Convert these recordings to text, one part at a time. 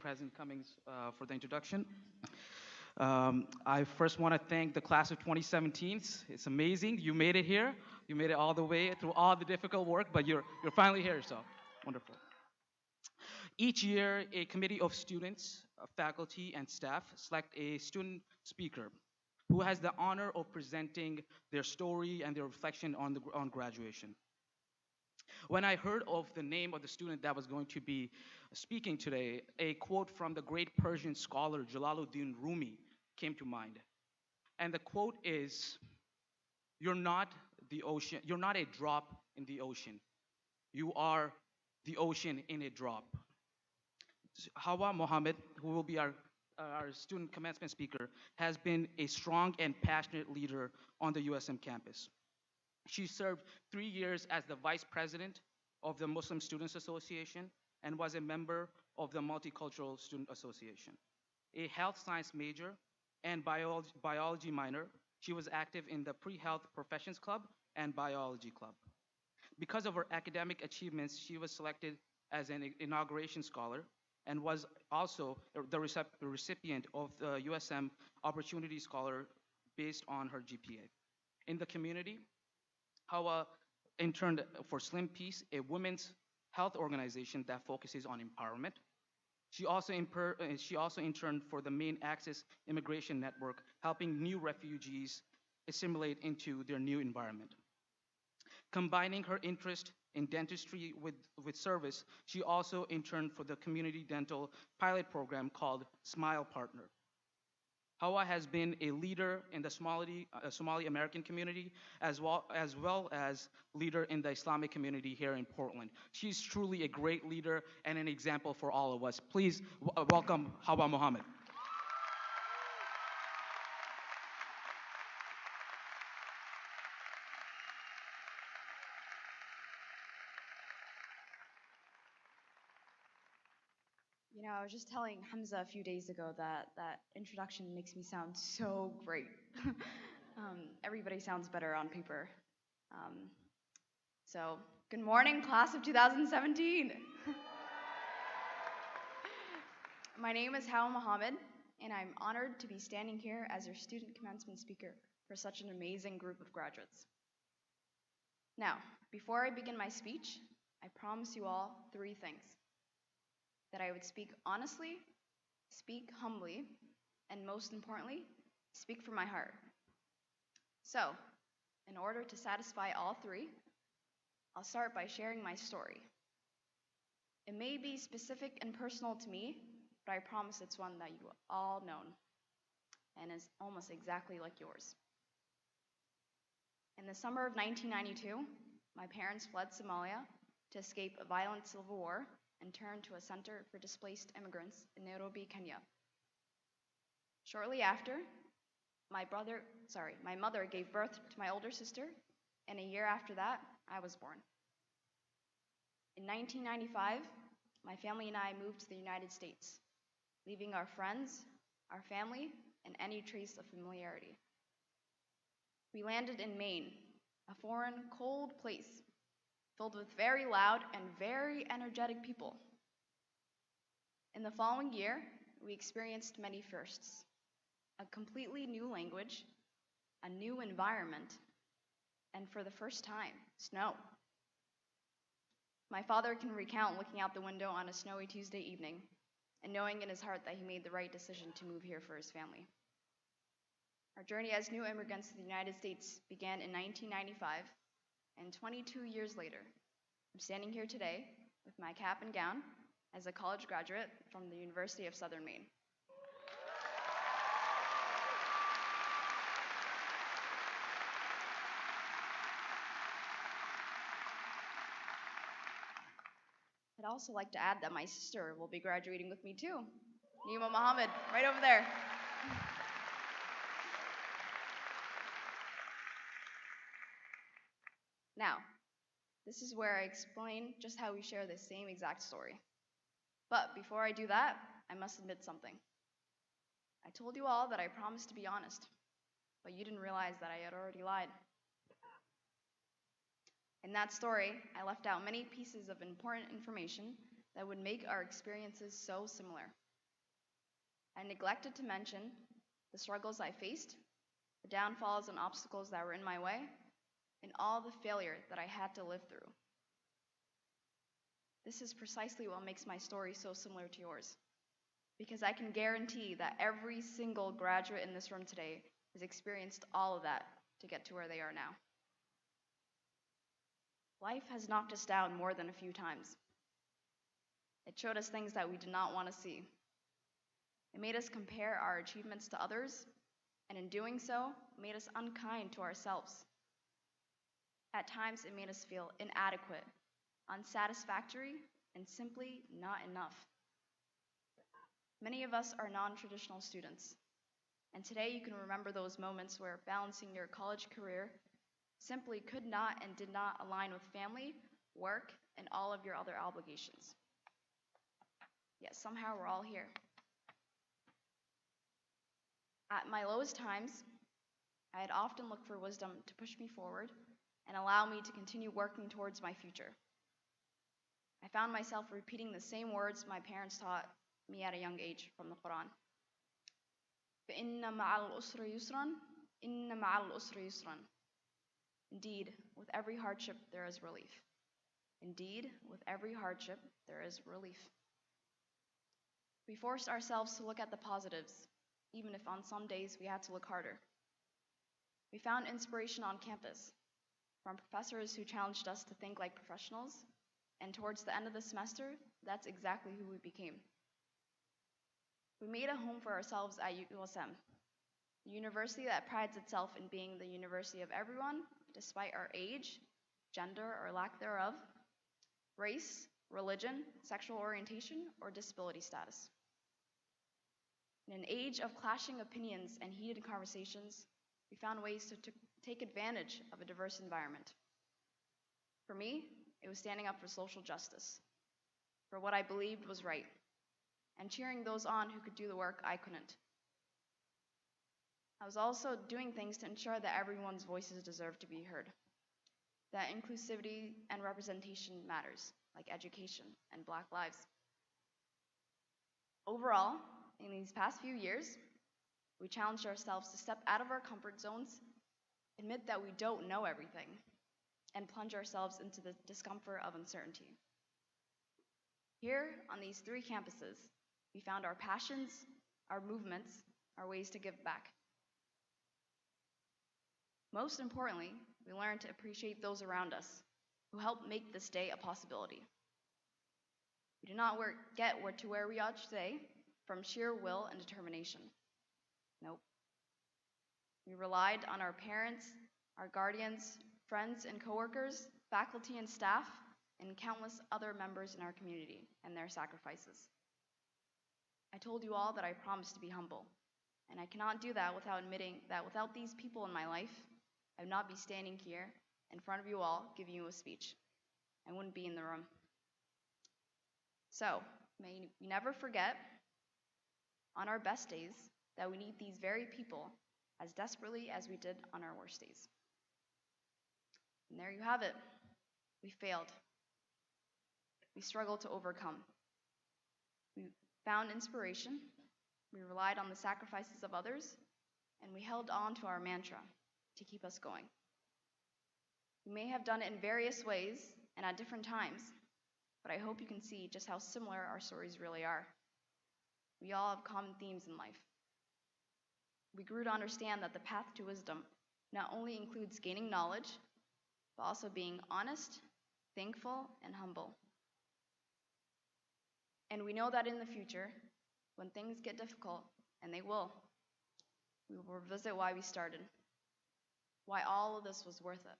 President Cummings, for the introduction. I first want to thank the class of 2017. It's amazing. You made it here. You made it all the way through all the difficult work, but you're finally here, so wonderful. Each year, a committee of students, faculty, and staff select a student speaker who has the honor of presenting their story and their reflection on graduation. When I heard of the name of the student that was going to be speaking today, a quote from the great Persian scholar Jalaluddin Rumi came to mind. And the quote is, "You're not the ocean, you're not a drop in the ocean. You are the ocean in a drop." Hawa Mohammed, who will be our student commencement speaker, has been a strong and passionate leader on the USM campus. She served 3 years as the vice president of the Muslim Students Association and was a member of the Multicultural Student Association. A health science major and biology minor, she was active in the Pre-Health Professions Club and Biology Club. Because of her academic achievements, she was selected as an inauguration scholar and was also the recipient of the USM Opportunity Scholar based on her GPA. In the community, Hawa interned for Slim Peace, a women's health organization that focuses on empowerment. She also interned for the Main Access Immigration Network, helping new refugees assimilate into their new environment. Combining her interest in dentistry with service, she also interned for the community dental pilot program called Smile Partner. Hawa has been a leader in the Somali American community as well as leader in the Islamic community here in Portland. She's truly a great leader and an example for all of us. Please welcome Hawa Mohammed. I was just telling Hamza a few days ago that that introduction makes me sound so great. Everybody sounds better on paper. Um, so, good morning, class of 2017. My name is Hawa Mohammed, and I'm honored to be standing here as your student commencement speaker for such an amazing group of graduates. Now, before I begin my speech, I promise you all three things: that I would speak honestly, speak humbly, and most importantly, speak from my heart. So, in order to satisfy all three, I'll start by sharing my story. It may be specific and personal to me, but I promise it's one that you all know and is almost exactly like yours. In the summer of 1992, my parents fled Somalia to escape a violent civil war and turned to a center for displaced immigrants in Nairobi, Kenya. Shortly after, my mother gave birth to my older sister, and a year after that, I was born. In 1995, my family and I moved to the United States, leaving our friends, our family, and any trace of familiarity. We landed in Maine, a foreign, cold place filled with very loud and very energetic people. In the following year, we experienced many firsts: a completely new language, a new environment, and for the first time, snow. My father can recount looking out the window on a snowy Tuesday evening and knowing in his heart that he made the right decision to move here for his family. Our journey as new immigrants to the United States began in 1995, and 22 years later, I'm standing here today with my cap and gown as a college graduate from the University of Southern Maine. I'd also like to add that my sister will be graduating with me too, Nima Mohammed, right over there. Now, this is where I explain just how we share the same exact story. But before I do that, I must admit something. I told you all that I promised to be honest, but you didn't realize that I had already lied. In that story, I left out many pieces of important information that would make our experiences so similar. I neglected to mention the struggles I faced, the downfalls and obstacles that were in my way, and all the failure that I had to live through. This is precisely what makes my story so similar to yours, because I can guarantee that every single graduate in this room today has experienced all of that to get to where they are now. Life has knocked us down more than a few times. It showed us things that we did not want to see. It made us compare our achievements to others, and in doing so, made us unkind to ourselves. At times, it made us feel inadequate, unsatisfactory, and simply not enough. Many of us are non traditional students, and today you can remember those moments where balancing your college career simply could not and did not align with family, work, and all of your other obligations. Yet somehow we're all here. At my lowest times, I had often looked for wisdom to push me forward and allow me to continue working towards my future. I found myself repeating the same words my parents taught me at a young age from the Quran. فَإِنَّ مَعَ الْأُسْرِ يُسْرًا إِنَّ مَعَ الْأُسْرِ يُسْرًا. Indeed, with every hardship there is relief. Indeed, with every hardship there is relief. We forced ourselves to look at the positives, even if on some days we had to look harder. We found inspiration on campus, from professors who challenged us to think like professionals, and towards the end of the semester, that's exactly who we became. We made a home for ourselves at USM, a university that prides itself in being the university of everyone, despite our age, gender or lack thereof, race, religion, sexual orientation, or disability status. In an age of clashing opinions and heated conversations, we found ways to take advantage of a diverse environment. For me, it was standing up for social justice, for what I believed was right, and cheering those on who could do the work I couldn't. I was also doing things to ensure that everyone's voices deserve to be heard, that inclusivity and representation matters, like education and Black lives. Overall, in these past few years, we challenged ourselves to step out of our comfort zones, admit that we don't know everything, and plunge ourselves into the discomfort of uncertainty. Here, on these three campuses, we found our passions, our movements, our ways to give back. Most importantly, we learned to appreciate those around us who helped make this day a possibility. We did not get to where we are today from sheer will and determination. Nope. We relied on our parents, our guardians, friends and coworkers, faculty and staff, and countless other members in our community and their sacrifices. I told you all that I promised to be humble, and I cannot do that without admitting that without these people in my life, I would not be standing here in front of you all giving you a speech. I wouldn't be in the room. So, may we never forget, on our best days, that we need these very people as desperately as we did on our worst days. And there you have it. We failed. We struggled to overcome. We found inspiration. We relied on the sacrifices of others, and we held on to our mantra to keep us going. We may have done it in various ways and at different times, but I hope you can see just how similar our stories really are. We all have common themes in life. We grew to understand that the path to wisdom not only includes gaining knowledge, but also being honest, thankful, and humble. And we know that in the future, when things get difficult, and they will, we will revisit why we started, why all of this was worth it.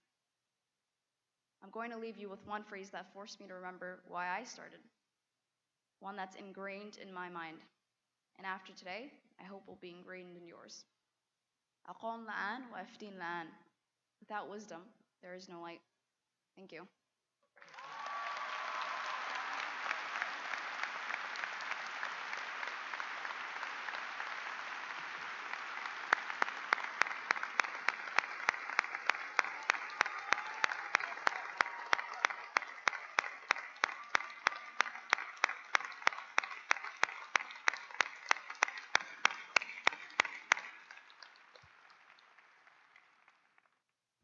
I'm going to leave you with one phrase that forced me to remember why I started, one that's ingrained in my mind, and after today, I hope will be ingrained in yours. أقوم الآن وأفتين الآن. Without wisdom, there is no light. Thank you.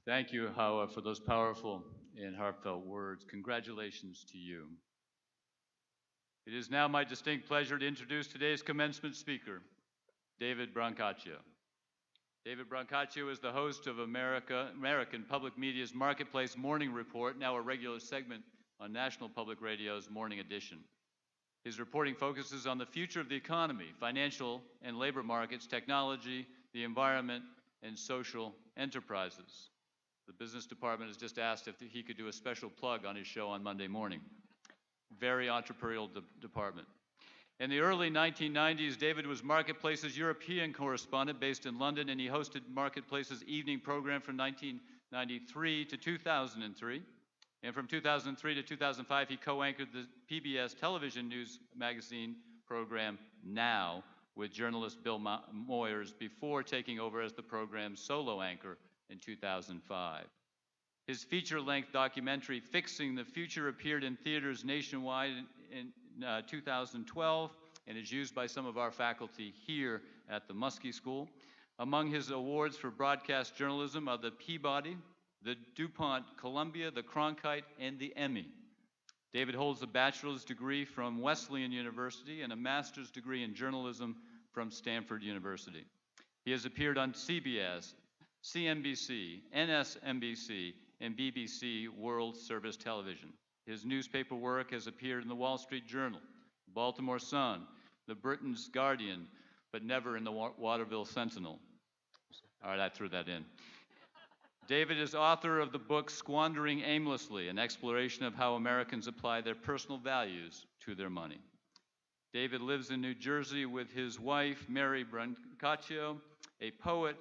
Thank you, Hawa, for those powerful and heartfelt words. Congratulations to you. It is now my distinct pleasure to introduce today's commencement speaker, David Brancaccio. David Brancaccio is the host of American Public Media's Marketplace Morning Report, now a regular segment on National Public Radio's Morning Edition. His reporting focuses on the future of the economy, financial and labor markets, technology, the environment, and social enterprises. The business department has just asked if he could do a special plug on his show on Monday morning. Very entrepreneurial department. In the early 1990s, David was Marketplace's European correspondent based in London, and he hosted Marketplace's evening program from 1993 to 2003. And from 2003 to 2005, he co-anchored the PBS television news magazine program Now with journalist Bill Moyers before taking over as the program's solo anchor in 2005. His feature-length documentary, Fixing the Future, appeared in theaters nationwide in 2012 and is used by some of our faculty here at the Muskie School. Among his awards for broadcast journalism are the Peabody, the DuPont Columbia, the Cronkite, and the Emmy. David holds a bachelor's degree from Wesleyan University and a master's degree in journalism from Stanford University. He has appeared on CBS, CNBC, NSNBC, and BBC World Service Television. His newspaper work has appeared in the Wall Street Journal, Baltimore Sun, the Britain's Guardian, but never in the Waterville Sentinel. All right, I threw that in. David is author of the book Squandering Aimlessly, an exploration of how Americans apply their personal values to their money. David lives in New Jersey with his wife, Mary Brancaccio, a poet,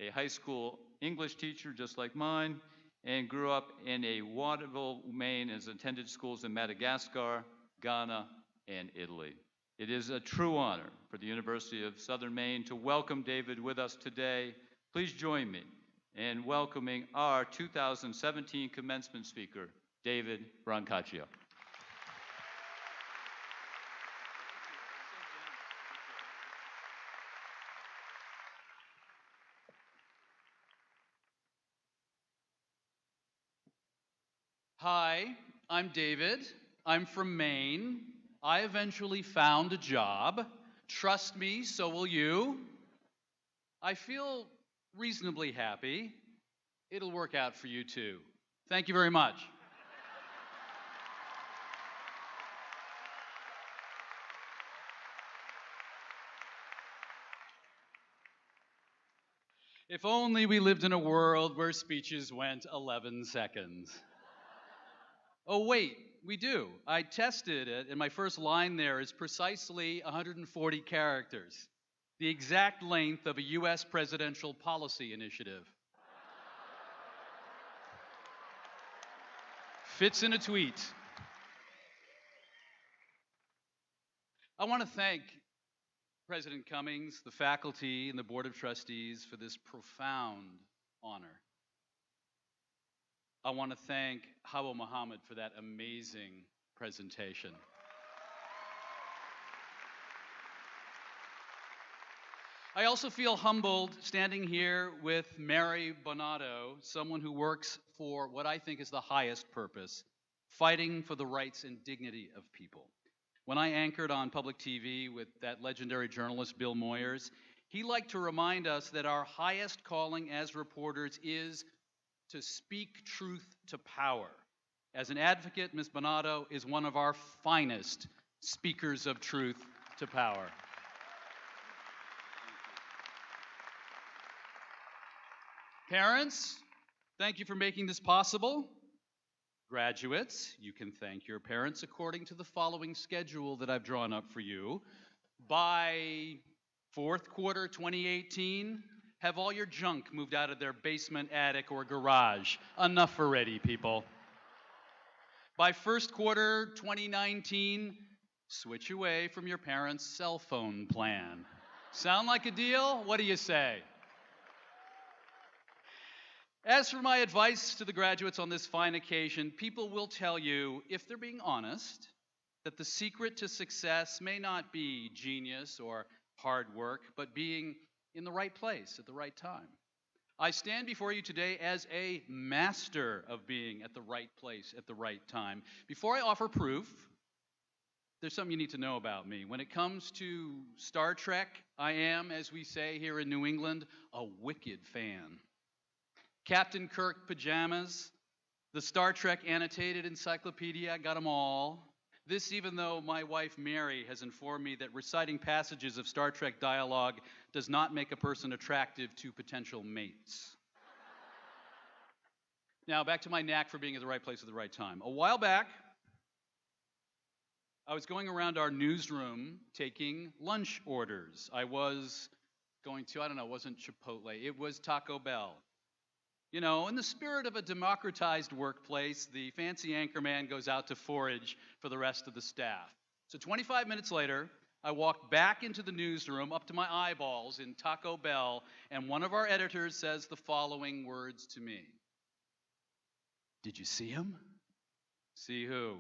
a high school English teacher just like mine, and grew up in a Waterville, Maine, and has attended schools in Madagascar, Ghana, and Italy. It is a true honor for the University of Southern Maine to welcome David with us today. Please join me in welcoming our 2017 commencement speaker, David Brancaccio. Hi, I'm David. I'm from Maine. I eventually found a job. Trust me, so will you. I feel reasonably happy. It'll work out for you too. Thank you very much. If only we lived in a world where speeches went 11 seconds. Oh, wait, we do. I tested it, and my first line there is precisely 140 characters, the exact length of a U.S. presidential policy initiative. Fits in a tweet. I want to thank President Cummings, the faculty, and the Board of Trustees for this profound honor. I want to thank Hawa Muhammad for that amazing presentation. I also feel humbled standing here with Mary Bonato, someone who works for what I think is the highest purpose, fighting for the rights and dignity of people. When I anchored on public TV with that legendary journalist, Bill Moyers, he liked to remind us that our highest calling as reporters is to speak truth to power. As an advocate, Ms. Bonato is one of our finest speakers of truth to power. Parents, thank you for making this possible. Graduates, you can thank your parents according to the following schedule that I've drawn up for you. By fourth quarter 2018, have all your junk moved out of their basement, attic, or garage. Enough already, people. By first quarter 2019, switch away from your parents' cell phone plan. Sound like a deal? What do you say? As for my advice to the graduates on this fine occasion, people will tell you, if they're being honest, that the secret to success may not be genius or hard work, but being in the right place at the right time. I stand before you today as a master of being at the right place at the right time. Before I offer proof, there's something you need to know about me. When it comes to Star Trek, I am, as we say here in New England, a wicked fan. Captain Kirk pajamas, the Star Trek annotated encyclopedia, I got them all. This, even though my wife Mary has informed me that reciting passages of Star Trek dialogue does not make a person attractive to potential mates. Now, back to my knack for being at the right place at the right time. A while back, I was going around our newsroom taking lunch orders. I was going to, I don't know, it wasn't Chipotle, it was Taco Bell. You know, in the spirit of a democratized workplace, the fancy anchorman goes out to forage for the rest of the staff. So 25 minutes later, I walked back into the newsroom up to my eyeballs in Taco Bell, and one of our editors says the following words to me. Did you see him? See who?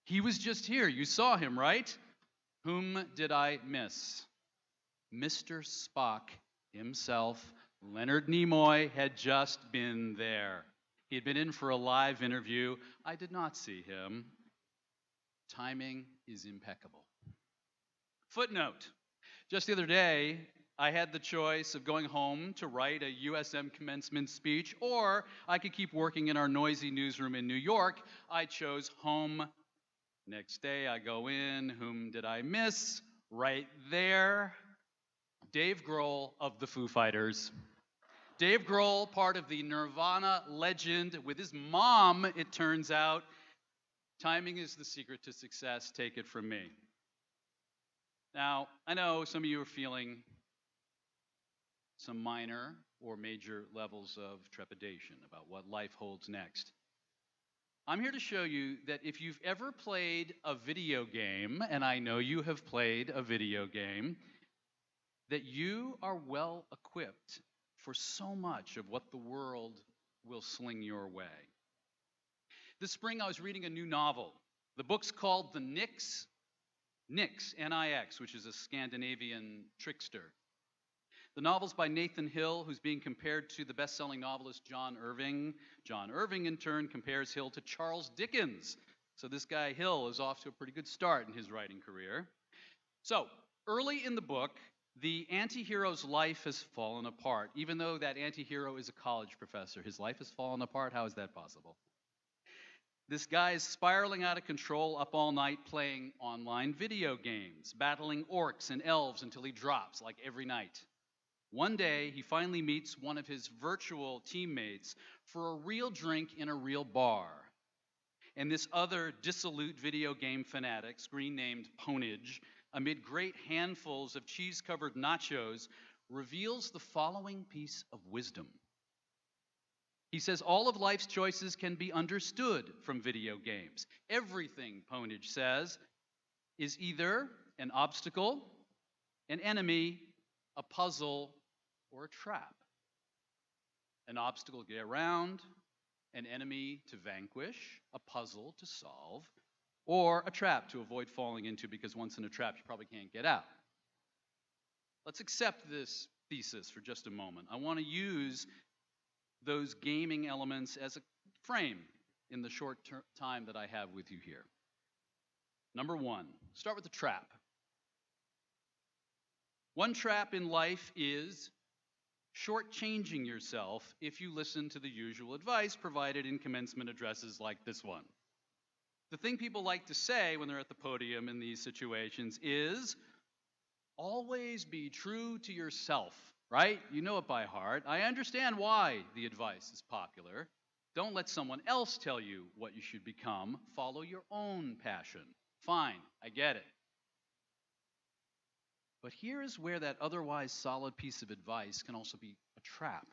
He was just here. You saw him, right? Whom did I miss? Mr. Spock himself. Leonard Nimoy had just been there. He had been in for a live interview. I did not see him. Timing is impeccable. Footnote. Just the other day, I had the choice of going home to write a USM commencement speech, or I could keep working in our noisy newsroom in New York. I chose home. Next day, I go in. Whom did I miss? Right there. Dave Grohl of the Foo Fighters. Dave Grohl, part of the Nirvana legend, with his mom, it turns out. Timing is the secret to success. Take it from me. Now, I know some of you are feeling some minor or major levels of trepidation about what life holds next. I'm here to show you that if you've ever played a video game, and I know you have played a video game, that you are well equipped for so much of what the world will sling your way. This spring, I was reading a new novel. The book's called The Nix, N-I-X, which is a Scandinavian trickster. The novel's by Nathan Hill, who's being compared to the best-selling novelist John Irving. John Irving, in turn, compares Hill to Charles Dickens. So this guy Hill is off to a pretty good start in his writing career. So, early in the book, the anti-hero's life has fallen apart. Even though that anti-hero is a college professor, his life has fallen apart. How is that possible? This guy is spiraling out of control, up all night playing online video games, battling orcs and elves until he drops, like every night. One day, he finally meets one of his virtual teammates for a real drink in a real bar. And this other dissolute video game fanatic, screen-named Ponage, amid great handfuls of cheese-covered nachos, reveals the following piece of wisdom. He says all of life's choices can be understood from video games. Everything, Ponage says, is either an obstacle, an enemy, a puzzle, or a trap. An obstacle to get around, an enemy to vanquish, a puzzle to solve, or a trap to avoid falling into, because once in a trap, you probably can't get out. Let's accept this thesis for just a moment. I want to use those gaming elements as a frame in the short time that I have with you here. Number one, start with the trap. One trap in life is shortchanging yourself if you listen to the usual advice provided in commencement addresses like this one. The thing people like to say when they're at the podium in these situations is, always be true to yourself, right? You know it by heart. I understand why the advice is popular. Don't let someone else tell you what you should become. Follow your own passion. Fine, I get it. But here is where that otherwise solid piece of advice can also be a trap.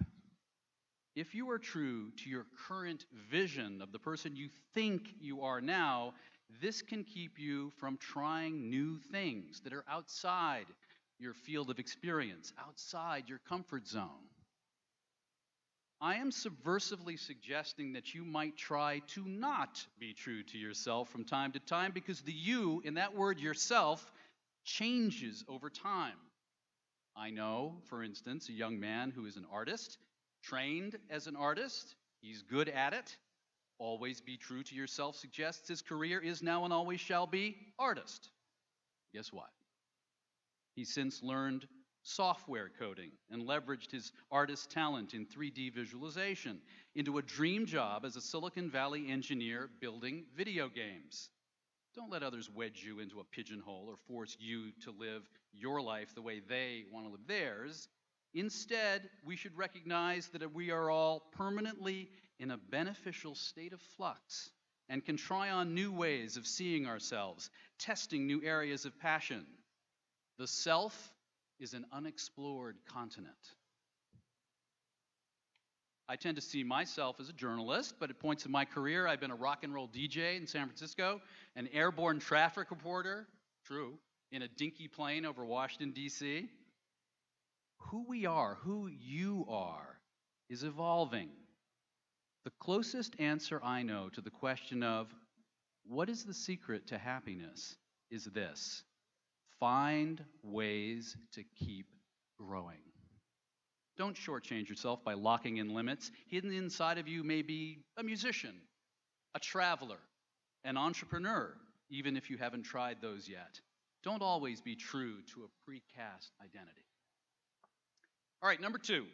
If you are true to your current vision of the person you think you are now, this can keep you from trying new things that are outside your field of experience, outside your comfort zone. I am subversively suggesting that you might try to not be true to yourself from time to time, because the you in that word yourself changes over time. I know, for instance, a young man who is an artist. Trained as an artist, he's good at it. Always be true to yourself suggests his career is now and always shall be artist. Guess what? He's since learned software coding and leveraged his artist talent in 3D visualization into a dream job as a Silicon Valley engineer building video games. Don't let others wedge you into a pigeonhole or force you to live your life the way they want to live theirs. Instead, we should recognize that we are all permanently in a beneficial state of flux and can try on new ways of seeing ourselves, testing new areas of passion. The self is an unexplored continent. I tend to see myself as a journalist, but at points in my career, I've been a rock and roll DJ in San Francisco, an airborne traffic reporter, true, in a dinky plane over Washington, D.C. Who we are, who you are, is evolving. The closest answer I know to the question of what is the secret to happiness is this: find ways to keep growing. Don't shortchange yourself by locking in limits. Hidden inside of you may be a musician, a traveler, an entrepreneur, even if you haven't tried those yet. Don't always be true to a precast identity. All right, number 2.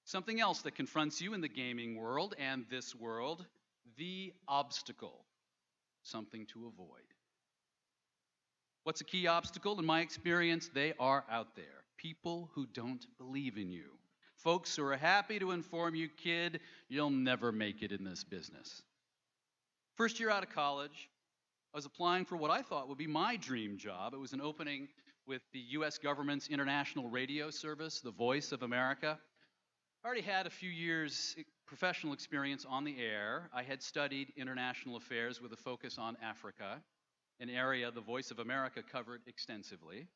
Something else that confronts you in the gaming world and this world: the obstacle. Something to avoid. What's a key obstacle? In my experience, they are out there. People who don't believe in you. Folks who are happy to inform you, kid, you'll never make it in this business. First year out of college, I was applying for what I thought would be my dream job. It was an opening with the U.S. government's international radio service, the Voice of America. I already had a few years professional experience on the air. I had studied international affairs with a focus on Africa, an area the Voice of America covered extensively.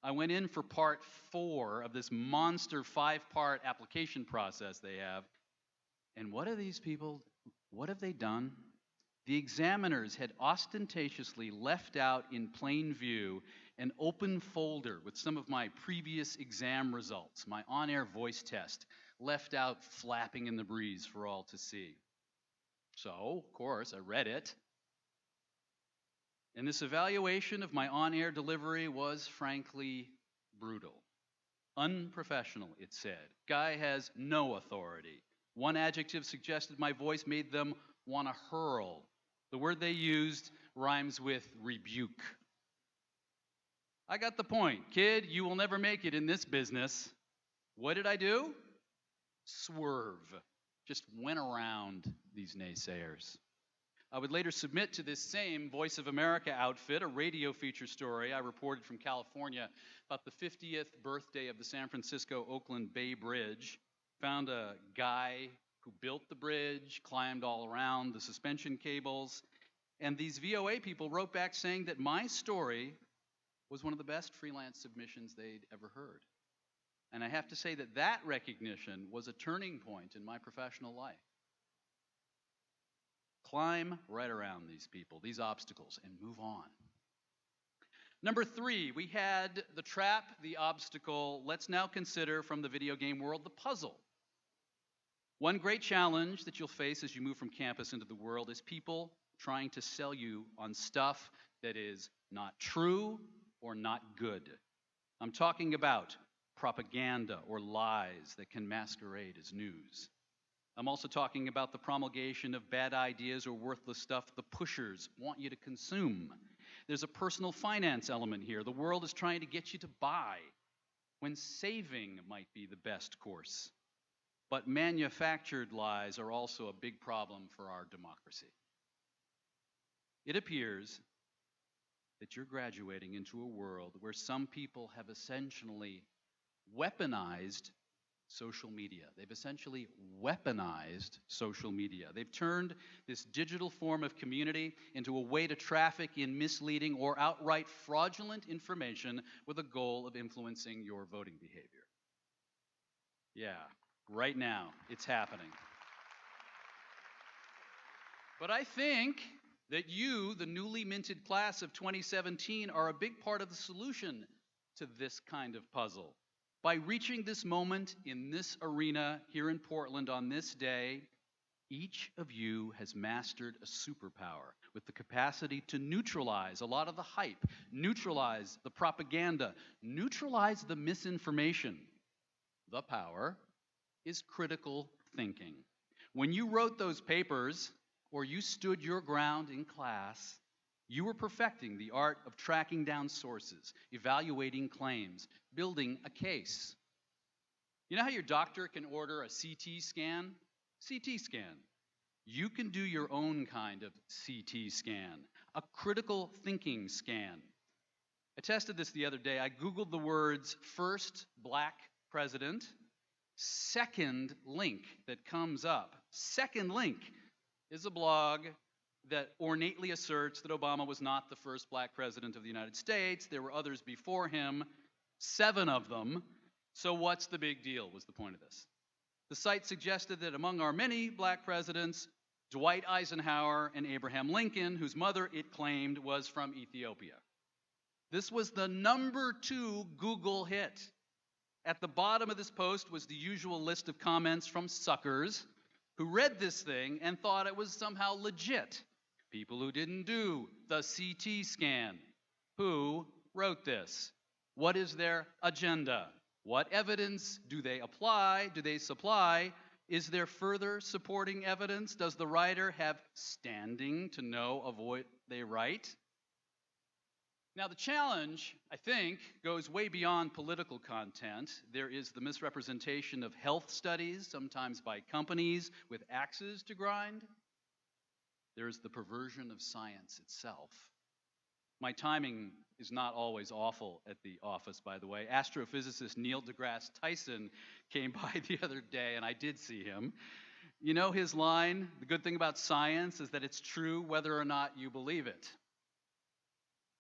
I went in for part 4 of this monster 5-part application process they have. And what have they done? The examiners had ostentatiously left out in plain view an open folder with some of my previous exam results, my on-air voice test, left out flapping in the breeze for all to see. So, of course, I read it. And this evaluation of my on-air delivery was frankly brutal. Unprofessional, it said. Guy has no authority. One adjective suggested my voice made them want to hurl. The word they used rhymes with rebuke. I got the point. Kid, you will never make it in this business. What did I do? Swerve. Just went around these naysayers. I would later submit to this same Voice of America outfit a radio feature story I reported from California about the 50th birthday of the San Francisco-Oakland Bay Bridge. Found a guy who built the bridge, climbed all around the suspension cables, and these VOA people wrote back saying that my story was one of the best freelance submissions they'd ever heard. And I have to say that that recognition was a turning point in my professional life. Climb right around these people, these obstacles, and move on. Number 3, we had the trap, the obstacle. Let's now consider from the video game world the puzzle. One great challenge that you'll face as you move from campus into the world is people trying to sell you on stuff that is not true or not good. I'm talking about propaganda or lies that can masquerade as news. I'm also talking about the promulgation of bad ideas or worthless stuff the pushers want you to consume. There's a personal finance element here. The world is trying to get you to buy when saving might be the best course. But manufactured lies are also a big problem for our democracy. It appears that you're graduating into a world where some people have essentially weaponized social media. They've essentially weaponized social media. They've turned this digital form of community into a way to traffic in misleading or outright fraudulent information with a goal of influencing your voting behavior. Yeah, right now, it's happening. But I think that you, the newly minted class of 2017, are a big part of the solution to this kind of puzzle. By reaching this moment in this arena here in Portland on this day, each of you has mastered a superpower with the capacity to neutralize a lot of the hype, neutralize the propaganda, neutralize the misinformation. The power is critical thinking. When you wrote those papers or you stood your ground in class, you were perfecting the art of tracking down sources, evaluating claims, building a case. You know how your doctor can order a CT scan? CT scan. You can do your own kind of CT scan, a critical thinking scan. I tested this the other day. I Googled the words first black president, second link that comes up. Second link is a blog that ornately asserts that Obama was not the first black president of the United States. There were others before him, 7 of them. So what's the big deal, was the point of this. The site suggested that among our many black presidents, Dwight Eisenhower and Abraham Lincoln, whose mother it claimed was from Ethiopia. This was the number 2 Google hit. At the bottom of this post was the usual list of comments from suckers who read this thing and thought it was somehow legit. People who didn't do the CT scan. Who wrote this? What is their agenda? What evidence do they apply? Do they supply? Is there further supporting evidence? Does the writer have standing to know of what they write? Now, the challenge, I think, goes way beyond political content. There is the misrepresentation of health studies, sometimes by companies with axes to grind. There's the perversion of science itself. My timing is not always awful at the office, by the way. Astrophysicist Neil deGrasse Tyson came by the other day, and I did see him. You know his line, the good thing about science is that it's true whether or not you believe it.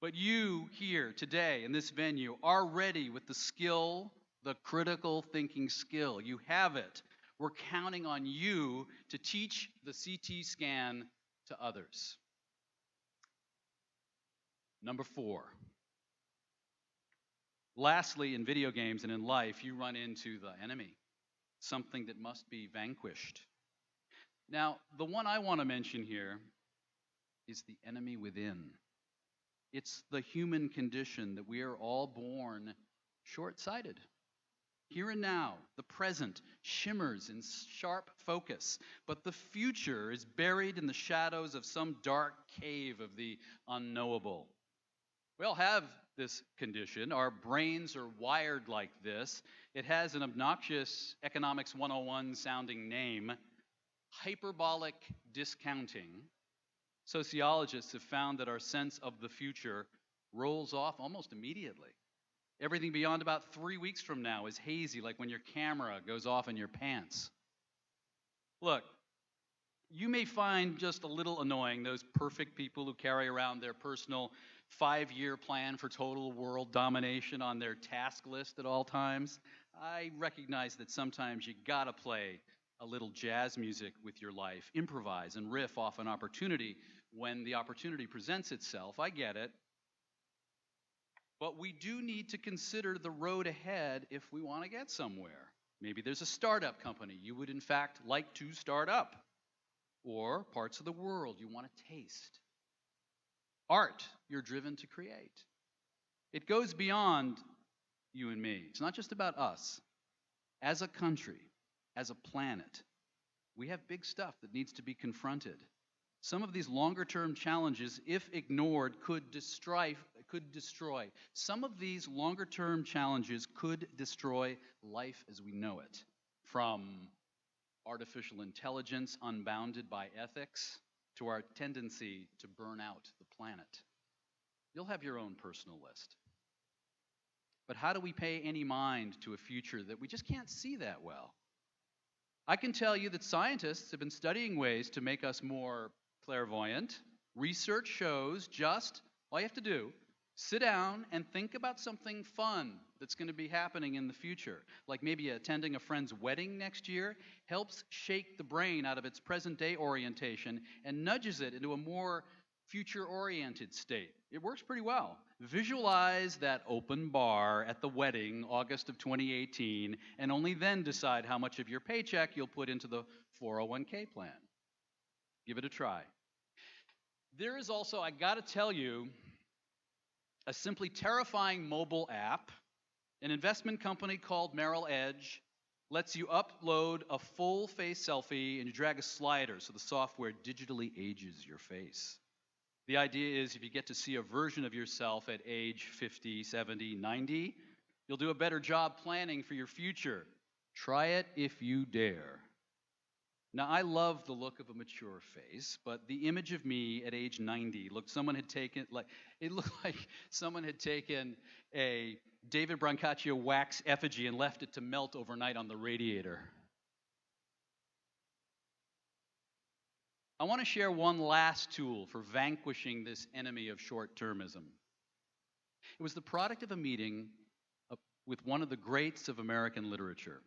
But you here today in this venue are ready with the skill, the critical thinking skill. You have it. We're counting on you to teach the CT scan to others. Number 4. Lastly, in video games and in life, you run into the enemy, something that must be vanquished. Now, the one I want to mention here is the enemy within. It's the human condition that we are all born short-sighted. Here and now, the present shimmers in sharp focus, but the future is buried in the shadows of some dark cave of the unknowable. We all have this condition. Our brains are wired like this. It has an obnoxious Economics 101 sounding name, hyperbolic discounting. Sociologists have found that our sense of the future rolls off almost immediately. Everything beyond about 3 weeks from now is hazy, like when your camera goes off in your pants. Look, you may find just a little annoying those perfect people who carry around their personal 5-year plan for total world domination on their task list at all times. I recognize that sometimes you gotta play a little jazz music with your life, improvise and riff off an opportunity when the opportunity presents itself. I get it. But we do need to consider the road ahead if we want to get somewhere. Maybe there's a startup company you would in fact like to start up, or parts of the world you want to taste. Art you're driven to create. It goes beyond you and me. It's not just about us. As a country, as a planet, we have big stuff that needs to be confronted. Some of these longer-term challenges, if ignored, could destroy. Some of these longer-term challenges could destroy life as we know it, from artificial intelligence unbounded by ethics to our tendency to burn out the planet. You'll have your own personal list. But how do we pay any mind to a future that we just can't see that well? I can tell you that scientists have been studying ways to make us more clairvoyant. Research shows all you have to do, sit down and think about something fun that's going to be happening in the future. Like maybe attending a friend's wedding next year helps shake the brain out of its present day orientation and nudges it into a more future-oriented state. It works pretty well. Visualize that open bar at the wedding, August of 2018, and only then decide how much of your paycheck you'll put into the 401k plan. Give it a try. There is also, I gotta tell you, a simply terrifying mobile app. An investment company called Merrill Edge lets you upload a full face selfie and you drag a slider so the software digitally ages your face. The idea is if you get to see a version of yourself at age 50, 70, 90, you'll do a better job planning for your future. Try it if you dare. Now, I love the look of a mature face, but the image of me at age 90 looked it looked like someone had taken a David Brancaccio wax effigy and left it to melt overnight on the radiator. I want to share one last tool for vanquishing this enemy of short-termism. It was the product of a meeting with one of the greats of American literature.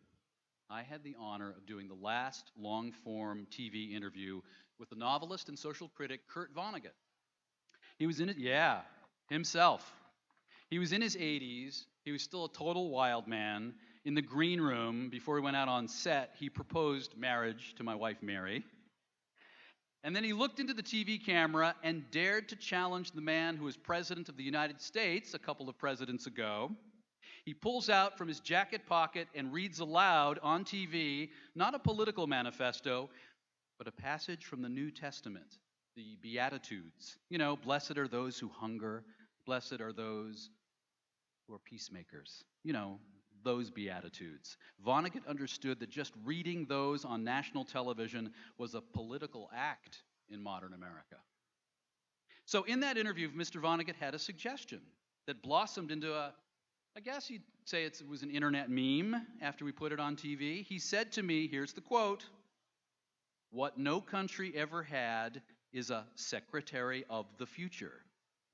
I had the honor of doing the last long-form TV interview with the novelist and social critic Kurt Vonnegut. He was in it, yeah, himself. He was in his 80s. He was still a total wild man. In the green room, before he went out on set, he proposed marriage to my wife, Mary. And then he looked into the TV camera and dared to challenge the man who was president of the United States a couple of presidents ago. He pulls out from his jacket pocket and reads aloud on TV, not a political manifesto, but a passage from the New Testament, the Beatitudes. You know, blessed are those who hunger, blessed are those who are peacemakers. You know, those Beatitudes. Vonnegut understood that just reading those on national television was a political act in modern America. So in that interview, Mr. Vonnegut had a suggestion that blossomed into I guess you'd say it was an internet meme after we put it on TV. He said to me, here's the quote, "What no country ever had is a secretary of the future,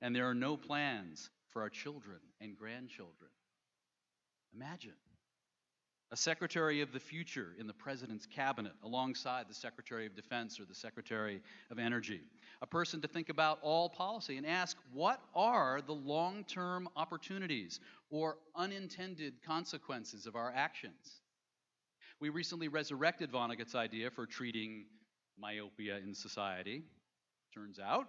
and there are no plans for our children and grandchildren." Imagine a secretary of the future in the president's cabinet alongside the Secretary of Defense or the Secretary of Energy. A person to think about all policy and ask, what are the long-term opportunities or unintended consequences of our actions? We recently resurrected Vonnegut's idea for treating myopia in society. Turns out,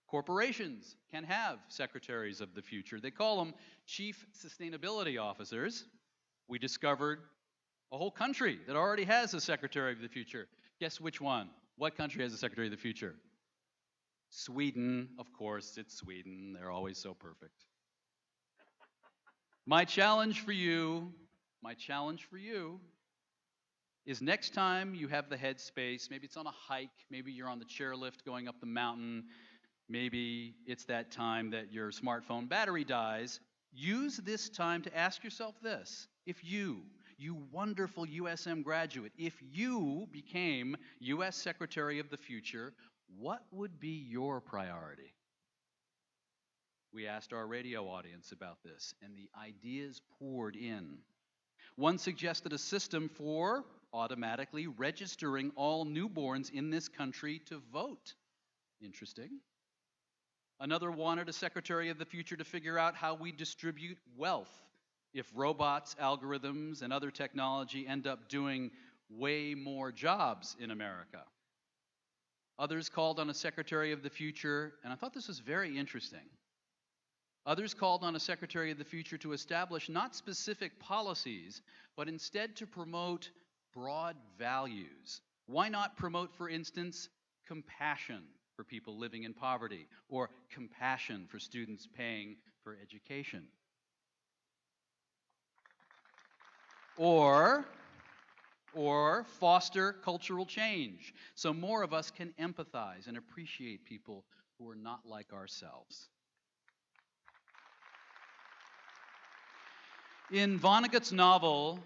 corporations can have secretaries of the future. They call them chief sustainability officers. We discovered a whole country that already has a secretary of the future. Guess which one? What country has a secretary of the future? Sweden. Of course, it's Sweden. They're always so perfect. My challenge for you is next time you have the headspace, maybe it's on a hike, maybe you're on the chairlift going up the mountain, maybe it's that time that your smartphone battery dies, use this time to ask yourself this. If you wonderful USM graduate, if you became U.S. Secretary of the future, what would be your priority? We asked our radio audience about this, and the ideas poured in. One suggested a system for automatically registering all newborns in this country to vote. Interesting. Another wanted a Secretary of the future to figure out how we distribute wealth if robots, algorithms, and other technology end up doing way more jobs in America. Others called on a Secretary of the future, and I thought this was very interesting. Others called on a Secretary of the future to establish not specific policies, but instead to promote broad values. Why not promote, for instance, compassion for people living in poverty, or compassion for students paying for education? Or foster cultural change so more of us can empathize and appreciate people who are not like ourselves. In Vonnegut's novel,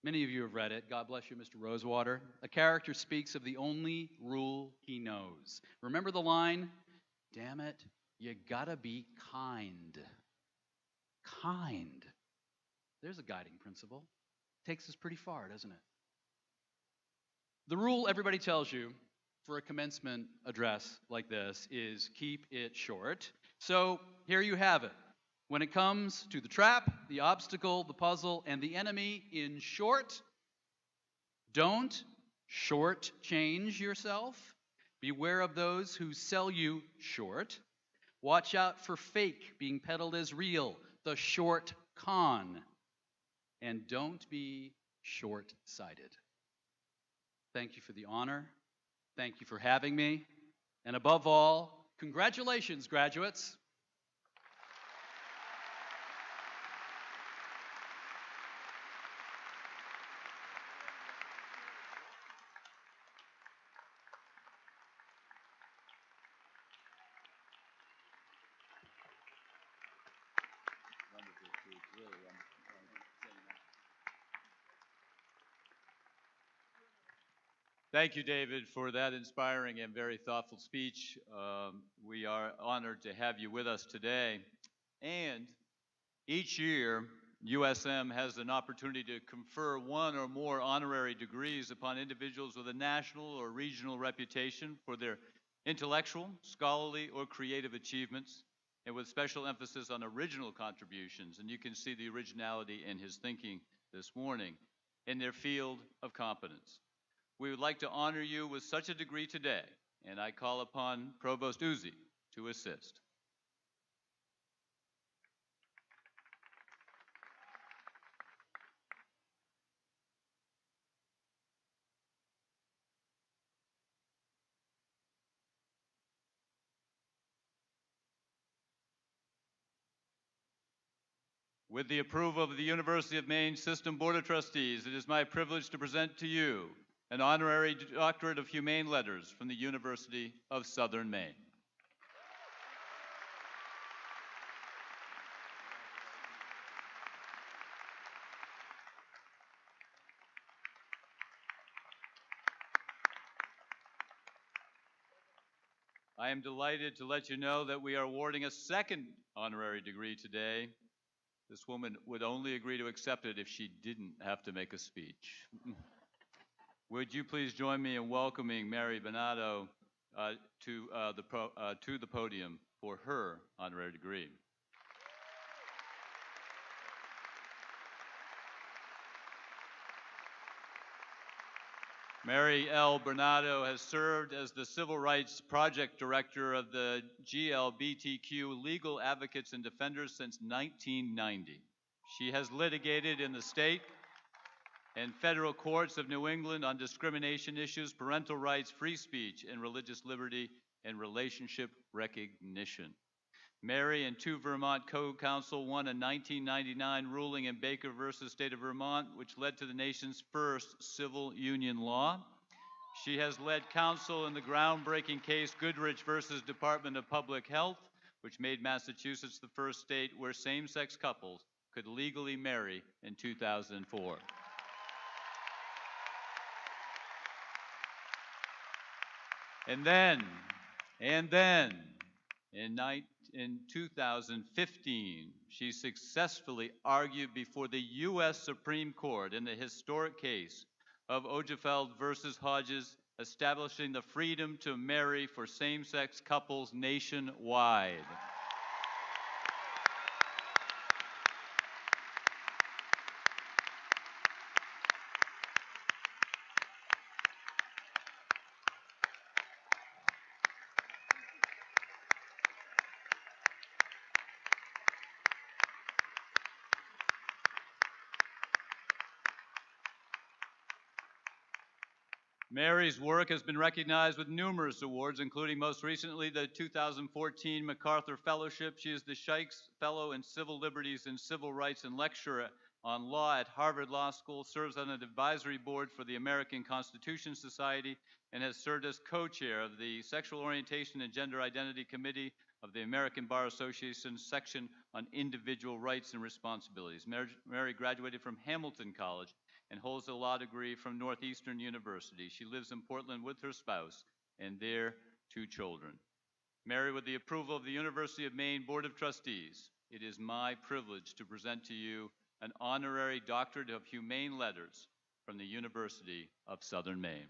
many of you have read it, God bless you, Mr. Rosewater, a character speaks of the only rule he knows. Remember the line? Damn it, you gotta be kind. Kind. There's a guiding principle. Takes us pretty far, doesn't it? The rule everybody tells you for a commencement address like this is keep it short. So here you have it. When it comes to the trap, the obstacle, the puzzle, and the enemy, in short, don't shortchange yourself. Beware of those who sell you short. Watch out for fake being peddled as real, the short con. And don't be short sighted. Thank you for the honor. Thank you for having me. And above all, congratulations, graduates. Thank you, David, for that inspiring and very thoughtful speech. We are honored to have you with us today. And each year, USM has an opportunity to confer one or more honorary degrees upon individuals with a national or regional reputation for their intellectual, scholarly, or creative achievements, and with special emphasis on original contributions. And you can see the originality in his thinking this morning in their field of competence. We would like to honor you with such a degree today, and I call upon Provost Uzi to assist. With the approval of the University of Maine System Board of Trustees, it is my privilege to present to you an honorary doctorate of humane letters from the University of Southern Maine. I am delighted to let you know that we are awarding a second honorary degree today. This woman would only agree to accept it if she didn't have to make a speech. Would you please join me in welcoming Mary Bonato to the podium for her honorary degree. Mary L. Bernardo has served as the Civil Rights Project Director of the GLBTQ Legal Advocates and Defenders since 1990. She has litigated in the state and federal courts of New England on discrimination issues, parental rights, free speech, and religious liberty and relationship recognition. Mary and two Vermont Code Council won a 1999 ruling in Baker versus State of Vermont, which led to the nation's first civil union law. She has led counsel in the groundbreaking case Goodrich versus Department of Public Health, which made Massachusetts the first state where same-sex couples could legally marry in 2004. And then, in 2015, she successfully argued before the U.S. Supreme Court in the historic case of Ojefeld versus Hodges, establishing the freedom to marry for same-sex couples nationwide. Mary's work has been recognized with numerous awards, including most recently the 2014 MacArthur Fellowship. She is the Shikes Fellow in Civil Liberties and Civil Rights and lecturer on law at Harvard Law School, serves on an advisory board for the American Constitution Society, and has served as co-chair of the Sexual Orientation and Gender Identity Committee of the American Bar Association section on individual rights and responsibilities. Mary graduated from Hamilton College and holds a law degree from Northeastern University. She lives in Portland with her spouse and their two children. Mary, with the approval of the University of Maine Board of Trustees, it is my privilege to present to you an honorary doctorate of humane letters from the University of Southern Maine.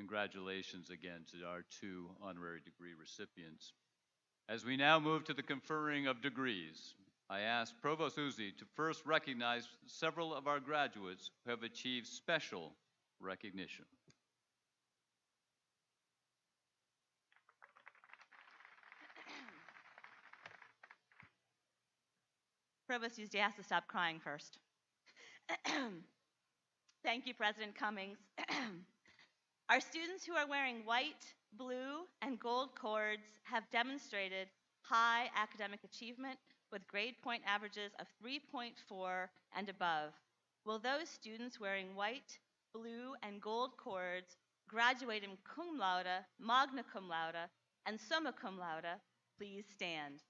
congratulations again to our two honorary degree recipients. As we now move to the conferring of degrees, I ask Provost Uzi to first recognize several of our graduates who have achieved special recognition. Provost Usually has to stop crying first. Thank you, President Cummings. Our students who are wearing white, blue, and gold cords have demonstrated high academic achievement with grade point averages of 3.4 and above. Will those students wearing white, blue, and gold cords graduating cum laude, magna cum laude, and summa cum laude please stand?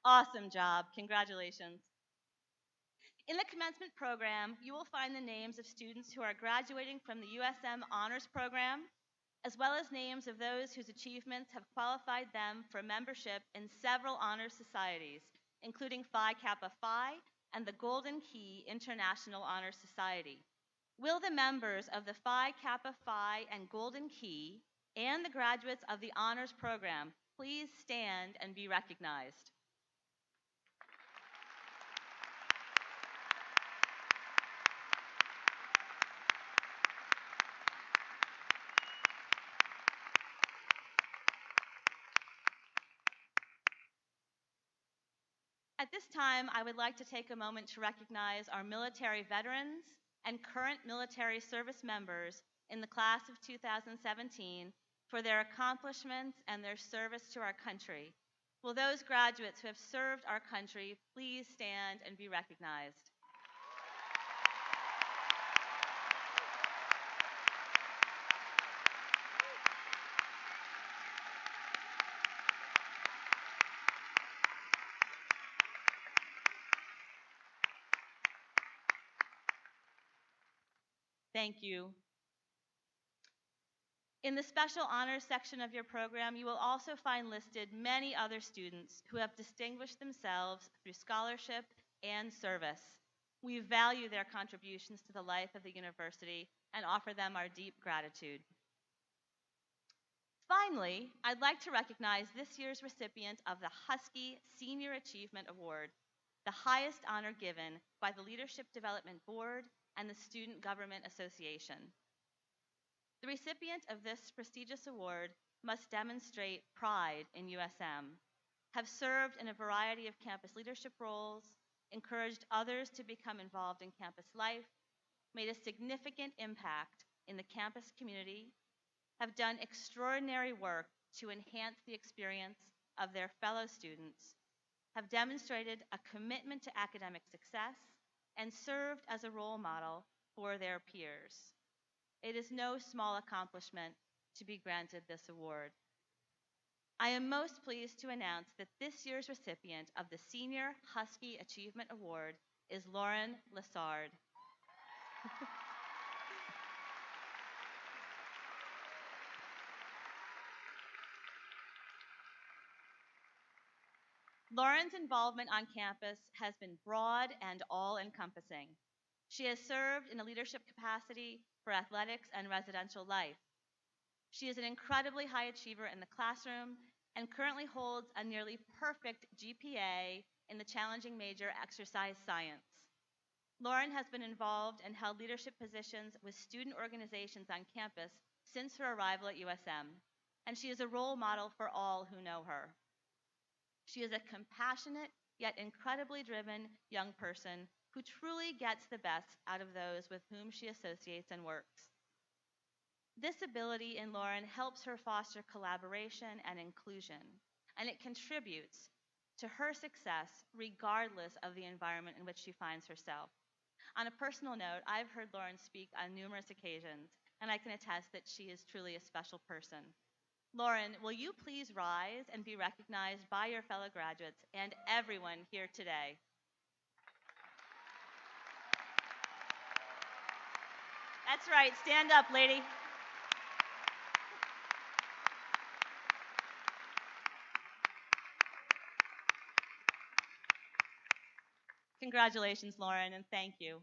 Awesome job. Congratulations. In the commencement program, you will find the names of students who are graduating from the USM Honors Program, as well as names of those whose achievements have qualified them for membership in several honor societies, including Phi Kappa Phi and the Golden Key International Honor Society. Will the members of the Phi Kappa Phi and Golden Key and the graduates of the honors program please stand and be recognized? At this time, I would like to take a moment to recognize our military veterans and current military service members in the class of 2017 for their accomplishments and their service to our country. Will those graduates who have served our country please stand and be recognized? Thank you. In the special honors section of your program, you will also find listed many other students who have distinguished themselves through scholarship and service. We value their contributions to the life of the university and offer them our deep gratitude. Finally, I'd like to recognize this year's recipient of the Husky Senior Achievement Award, the highest honor given by the Leadership Development Board and the Student Government Association. The recipient of this prestigious award must demonstrate pride in USM, have served in a variety of campus leadership roles, encouraged others to become involved in campus life, made a significant impact in the campus community, have done extraordinary work to enhance the experience of their fellow students, have demonstrated a commitment to academic success, and served as a role model for their peers. It is no small accomplishment to be granted this award. I am most pleased to announce that this year's recipient of the Senior Husky Achievement Award is Lauren Lessard. Lauren's involvement on campus has been broad and all-encompassing. She has served in a leadership capacity for athletics and residential life. She is an incredibly high achiever in the classroom and currently holds a nearly perfect GPA in the challenging major exercise science. Lauren has been involved and held leadership positions with student organizations on campus since her arrival at USM, and she is a role model for all who know her. She is a compassionate yet incredibly driven young person who truly gets the best out of those with whom she associates and works. This ability in Lauren helps her foster collaboration and inclusion, and it contributes to her success regardless of the environment in which she finds herself. On a personal note, I've heard Lauren speak on numerous occasions, and I can attest that she is truly a special person. Lauren, will you please rise and be recognized by your fellow graduates and everyone here today? That's right. Stand up, lady. Congratulations, Lauren, and thank you.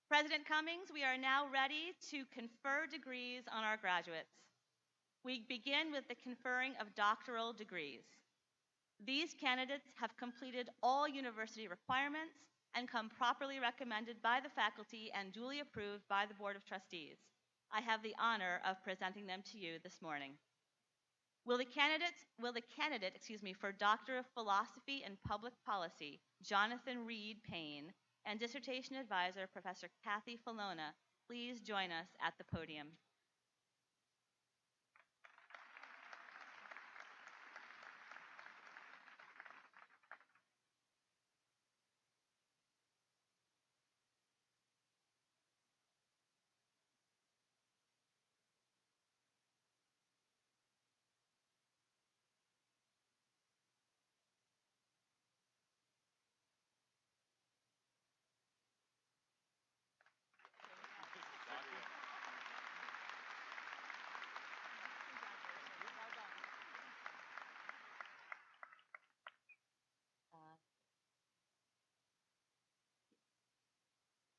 President Cummings, we are now ready to confer degrees on our graduates. We begin with the conferring of doctoral degrees. These candidates have completed all university requirements and come properly recommended by the faculty and duly approved by the Board of Trustees. I have the honor of presenting them to you this morning. Will the candidate, for Doctor of Philosophy and Public Policy, Jonathan Reed Payne, and Dissertation Advisor, Professor Kathy Falona, please join us at the podium.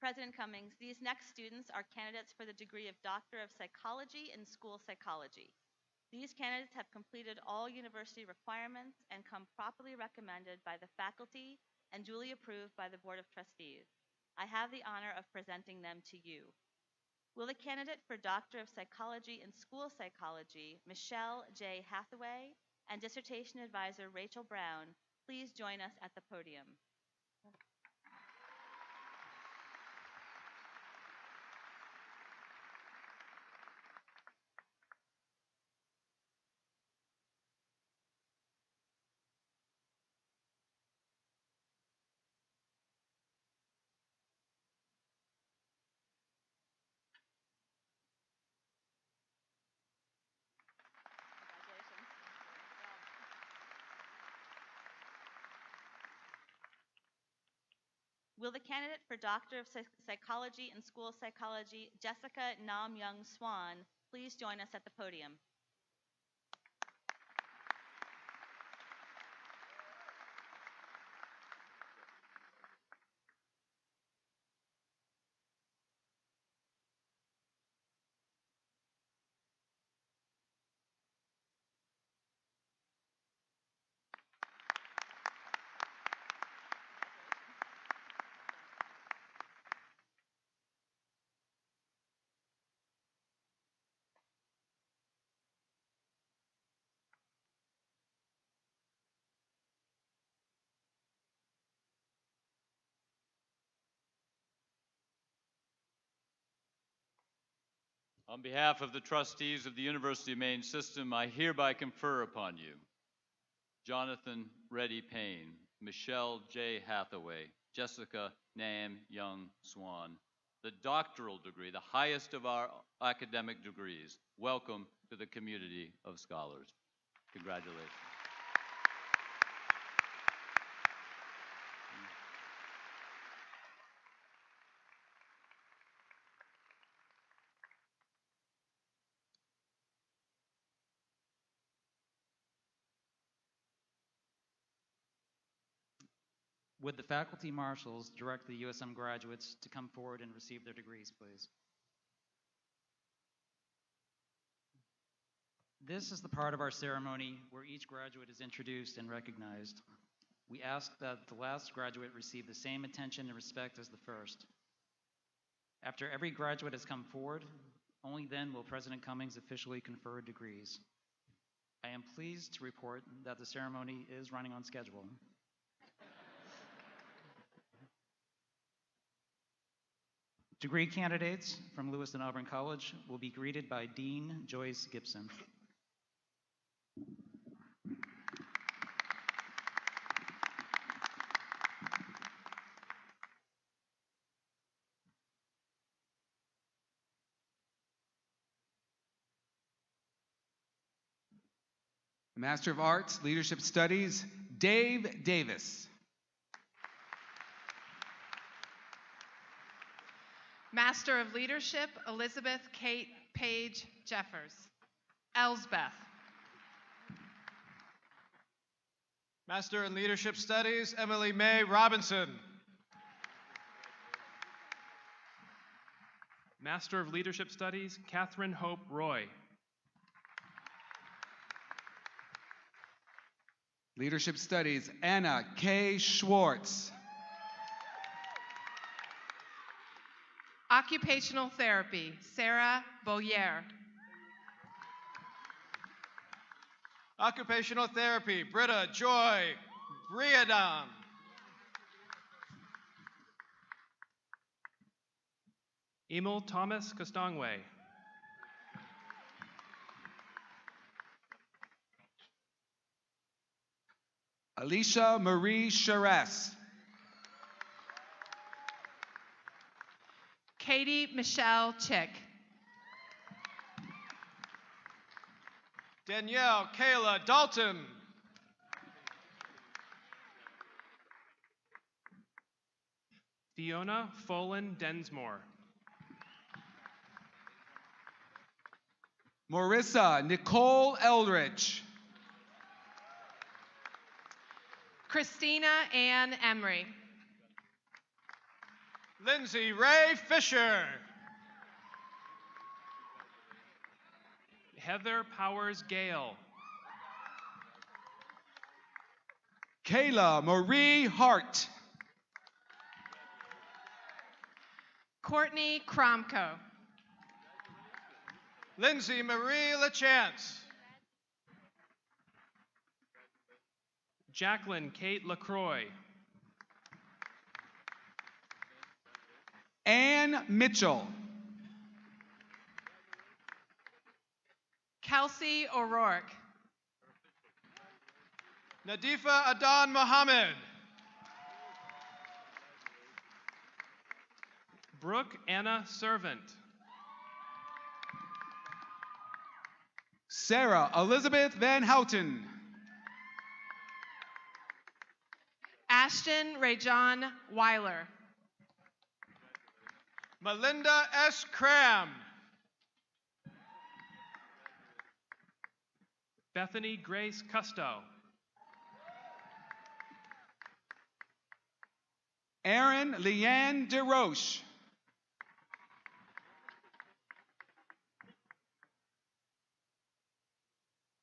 President Cummings, these next students are candidates for the degree of Doctor of Psychology in School Psychology. These candidates have completed all university requirements and come properly recommended by the faculty and duly approved by the Board of Trustees. I have the honor of presenting them to you. Will the candidate for Doctor of Psychology in School Psychology, Michelle J. Hathaway, and Dissertation Advisor Rachel Brown, please join us at the podium. Will the candidate for Doctor of Psychology in School Psychology, Jessica Nam Young Swan, please join us at the podium? On behalf of the trustees of the University of Maine System, I hereby confer upon you Jonathan Reddy Payne, Michelle J. Hathaway, Jessica Nam Young Swan, the doctoral degree, the highest of our academic degrees. Welcome to the community of scholars. Congratulations. Would the faculty marshals direct the USM graduates to come forward and receive their degrees, please? This is the part of our ceremony where each graduate is introduced and recognized. We ask that the last graduate receive the same attention and respect as the first. After every graduate has come forward, only then will President Cummings officially confer degrees. I am pleased to report that the ceremony is running on schedule. Degree candidates from Lewis and Auburn College will be greeted by Dean Joyce Gibson. Master of Arts, Leadership Studies, Dave Davis. Master of Leadership, Elizabeth Kate Page Jeffers. Elsbeth. Master in Leadership Studies, Emily Mae Robinson. Master of Leadership Studies, Catherine Hope Roy. Leadership Studies, Anna K. Schwartz. Occupational Therapy, Sarah Boyer. Occupational Therapy, Britta Joy Briadam. Emil Thomas Costangwe. Alicia Marie Charest. Katie Michelle Chick. Danielle Kayla Dalton. Fiona Folan Densmore. Marissa Nicole Eldridge. Christina Ann Emery. Lindsay Ray Fisher. Heather Powers Gale. Kayla Marie Hart. Courtney Cromko. Lindsay Marie LaChance. Jacqueline Kate LaCroix. Ann Mitchell. Kelsey O'Rourke. Nadifa Adan Mohammed. Brooke Anna Servant. Sarah Elizabeth Van Houten. Ashton Rayjon Weiler. Melinda S. Cram. Bethany Grace Custo. Erin Leanne DeRoche.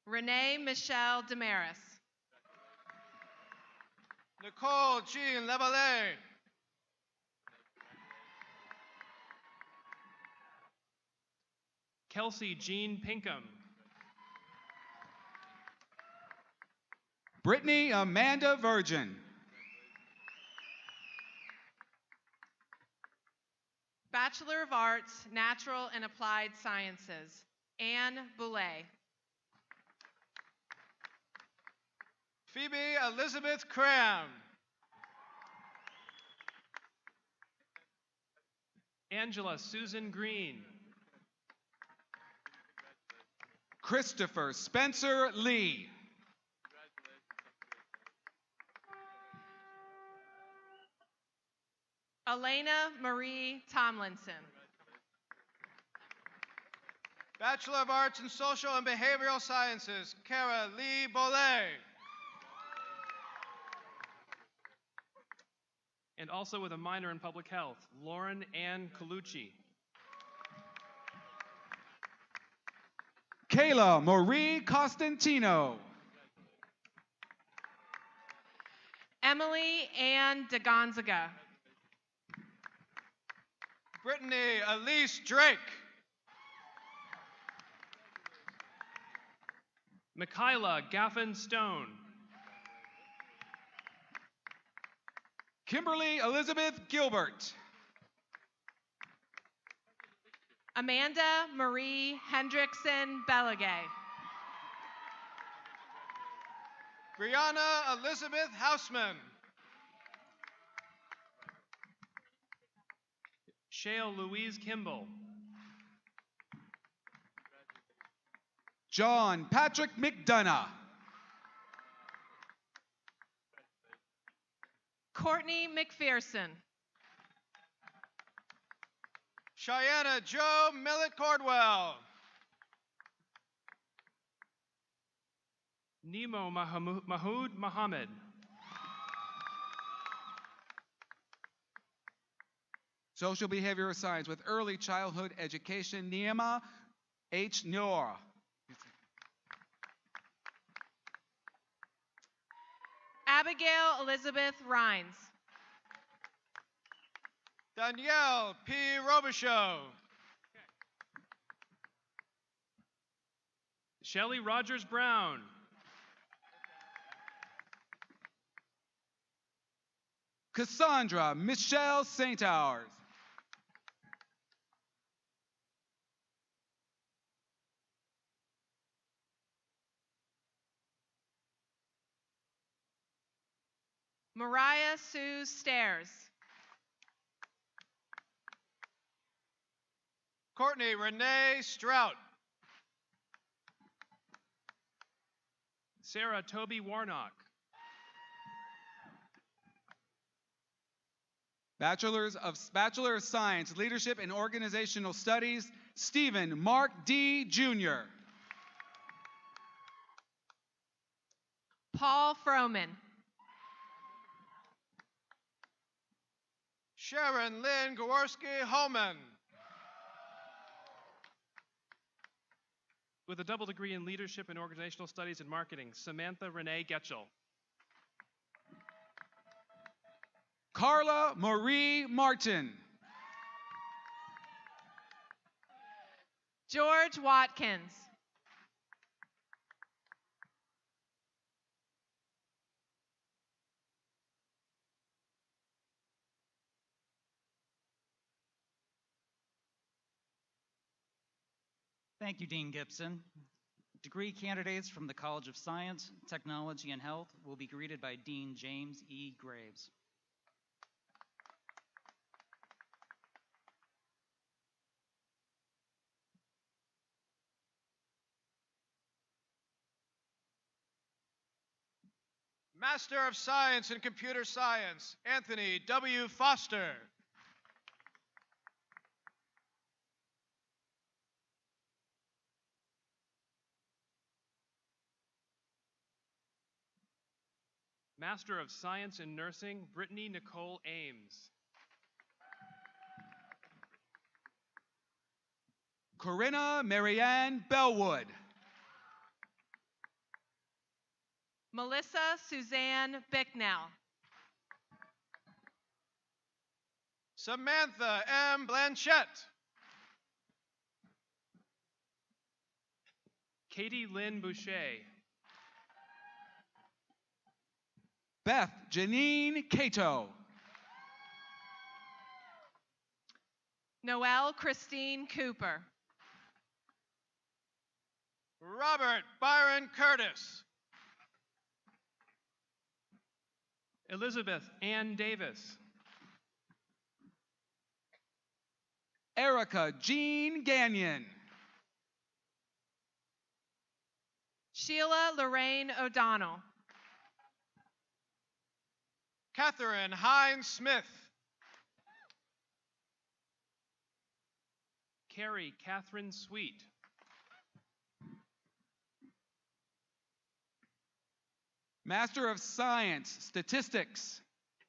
Renee Michelle Damaris. Nicole Jean Levalet. Kelsey Jean Pinkham. Brittany Amanda Virgin. Bachelor of Arts, Natural and Applied Sciences, Anne Boulay. Phoebe Elizabeth Cram. Angela Susan Green. Christopher Spencer Lee. Elena Marie Tomlinson. Bachelor of Arts in Social and Behavioral Sciences, Kara Lee Bollet. And also with a minor in public health, Lauren Ann Colucci. Kayla Marie Costantino. Emily Ann DeGonzaga. Brittany Elise Drake. Michaela Gaffin Stone. Kimberly Elizabeth Gilbert. Amanda Marie Hendrickson Bellegay. Brianna Elizabeth Hausman. Shale Louise Kimball. John Patrick McDonough. Courtney McPherson. Cheyenne Joe Millet Cordwell. Nemo Mahood Muhammad. Social behavioral science with early childhood education, Niema H. Noor. Abigail Elizabeth Rhines. Danielle P. Robichaux. Shelley Rogers Brown. Cassandra Michelle St. Hours. Mariah Sue Stairs. Courtney Renee Strout. Sarah Toby Warnock. Bachelor of Science, Leadership and Organizational Studies, Stephen Mark D. Jr. Paul Froman. Sharon Lynn Gaworski Holman. With a double degree in Leadership and Organizational Studies and Marketing, Samantha Renee Getchell. Carla Marie Martin. George Watkins. Thank you, Dean Gibson. Degree candidates from the College of Science, Technology, and Health will be greeted by Dean James E. Graves. Master of Science in Computer Science, Anthony W. Foster. Master of Science in Nursing, Brittany Nicole Ames. Corinna Marianne Bellwood. Melissa Suzanne Bicknell. Samantha M. Blanchette. Katie Lynn Boucher. Beth Janine Cato. Noelle Christine Cooper. Robert Byron Curtis. Elizabeth Ann Davis. Erica Jean Gagnon. Sheila Lorraine O'Donnell. Catherine Hines Smith. Carrie Catherine Sweet. Master of Science, Statistics,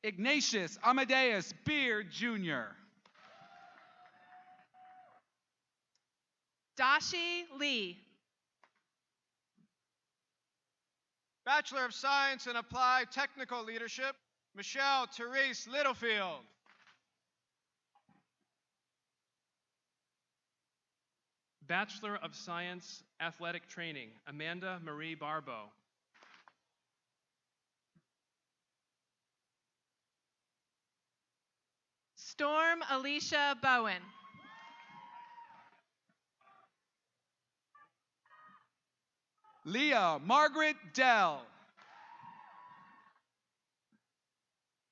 Ignatius Amadeus Beard Jr. Dashi Lee. Bachelor of Science in Applied Technical Leadership, Michelle Therese Littlefield. Bachelor of Science Athletic Training, Amanda Marie Barbeau. Storm Alicia Bowen. Leah Margaret Dell.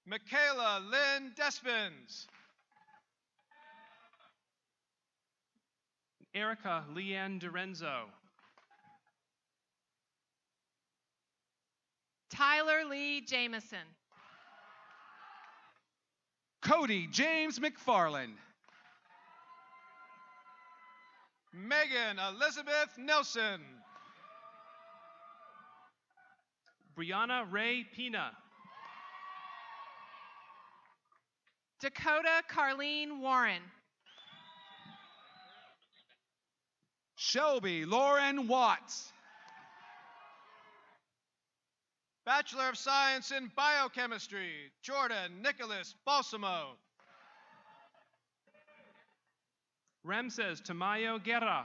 Michaela Lynn Despins. Erica Leanne Dorenzo. Tyler Lee Jameson. Cody James McFarland. Megan Elizabeth Nelson. Brianna Ray Pina. Dakota Carlene Warren. Shelby Lauren Watts. Bachelor of Science in Biochemistry, Jordan Nicholas Balsamo. Ramses Tamayo Guerra.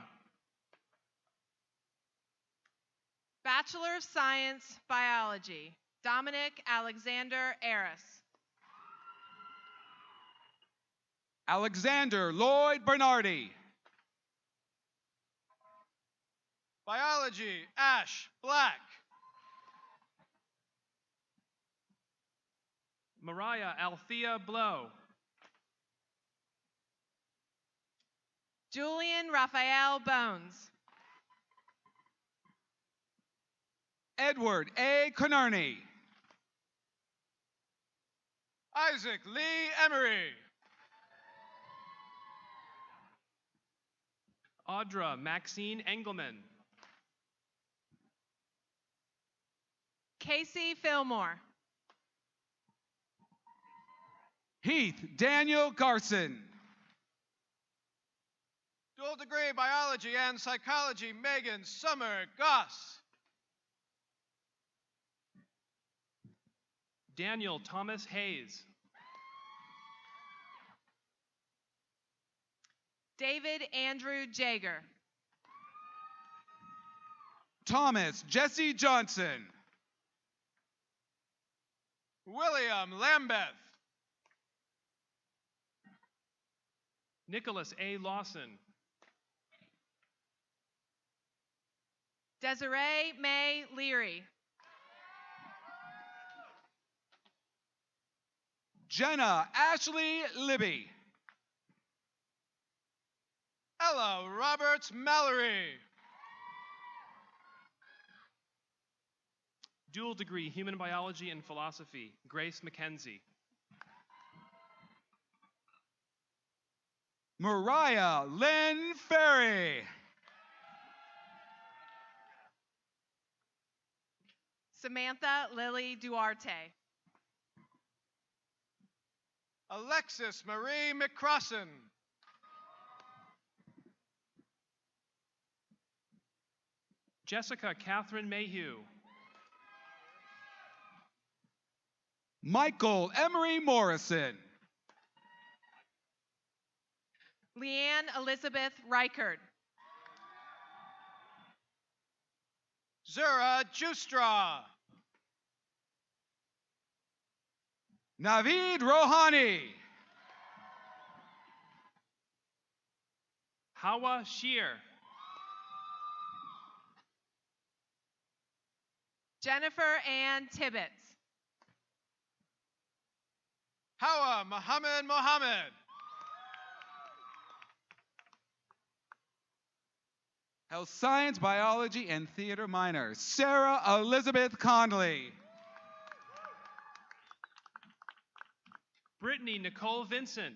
Bachelor of Science Biology, Dominic Alexander Aris. Alexander Lloyd Bernardi. Biology, Ash Black. Mariah Althea Blow. Julian Raphael Bones. Edward A. Conerney. Isaac Lee Emery. Audra Maxine Engelman. Casey Fillmore. Heath Daniel Garson. Dual degree Biology and Psychology, Megan Summer Goss. Daniel Thomas Hayes. David Andrew Jager. Thomas Jesse Johnson. William Lambeth. Nicholas A. Lawson. Desiree May Leary. Jenna Ashley Libby. Ella Roberts Mallory. Dual degree Human Biology and Philosophy, Grace McKenzie. Mariah Lynn Ferry. Samantha Lily Duarte. Alexis Marie McCrossan. Jessica Catherine Mayhew. Michael Emery Morrison. Leanne Elizabeth Reichert. Zura Justra. Naveed Rohani. Hawa Shear. Jennifer Ann Tibbetts. Hawa Muhammad Mohammed. Health Science, Biology, and Theater minor, Sarah Elizabeth Conley. Brittany Nicole Vincent.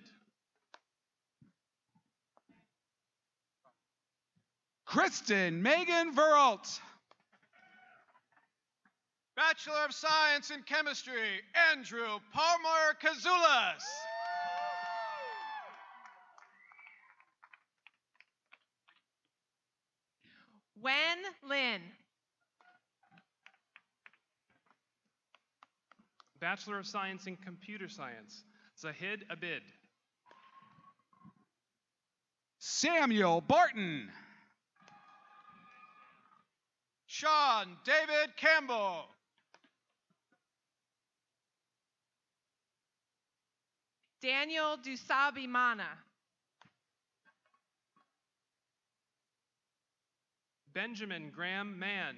Kristen Megan Veralt. Bachelor of Science in Chemistry, Andrew Palmer Kazulas. Wen Lin. Bachelor of Science in Computer Science, Zahid Abid. Samuel Barton. Sean David Campbell. Daniel Dusabimana. Benjamin Graham Mann.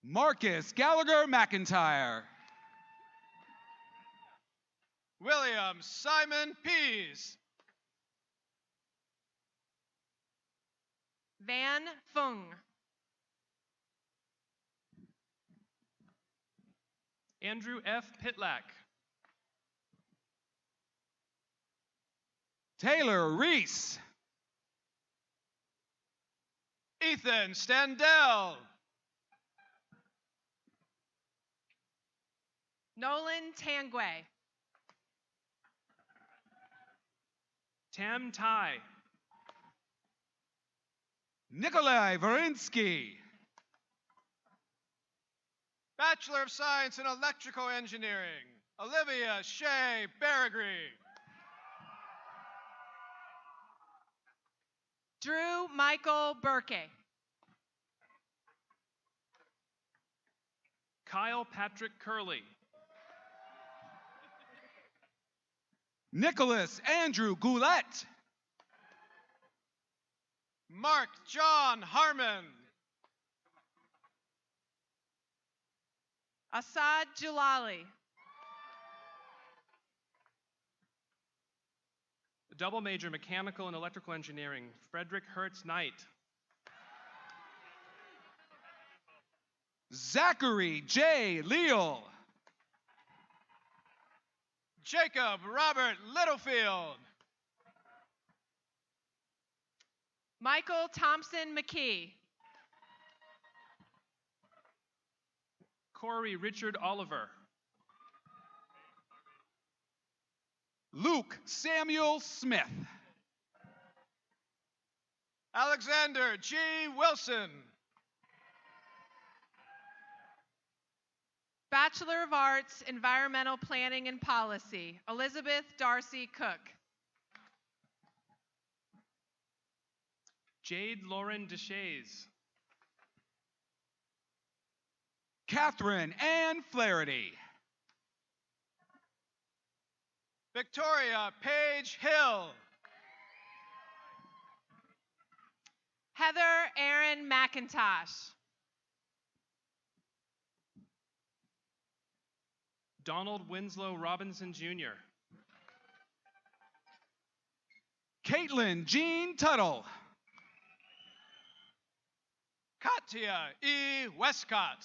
Marcus Gallagher McIntyre. William Simon Pease. Van Fung. Andrew F. Pitlack. Taylor Reese. Ethan Standell. Nolan Tangway. Tam Tai. Nikolai Varinsky. Bachelor of Science in Electrical Engineering, Olivia Shea Baragry. Drew Michael Burke. Kyle Patrick Curley. Nicholas Andrew Goulette. Mark John Harmon. Assad Jalali. Double major mechanical and electrical engineering, Frederick Hertz Knight. Zachary J. Leal. Jacob Robert Littlefield. Michael Thompson McKee. Corey Richard Oliver. Luke Samuel Smith. Alexander G. Wilson. Bachelor of Arts, Environmental Planning and Policy, Elizabeth Darcy Cook. Jade Lauren Deshays. Catherine Ann Flaherty. Victoria Page Hill. Heather Aaron McIntosh. Donald Winslow Robinson Jr. Caitlin Jean Tuttle. Katya E. Westcott.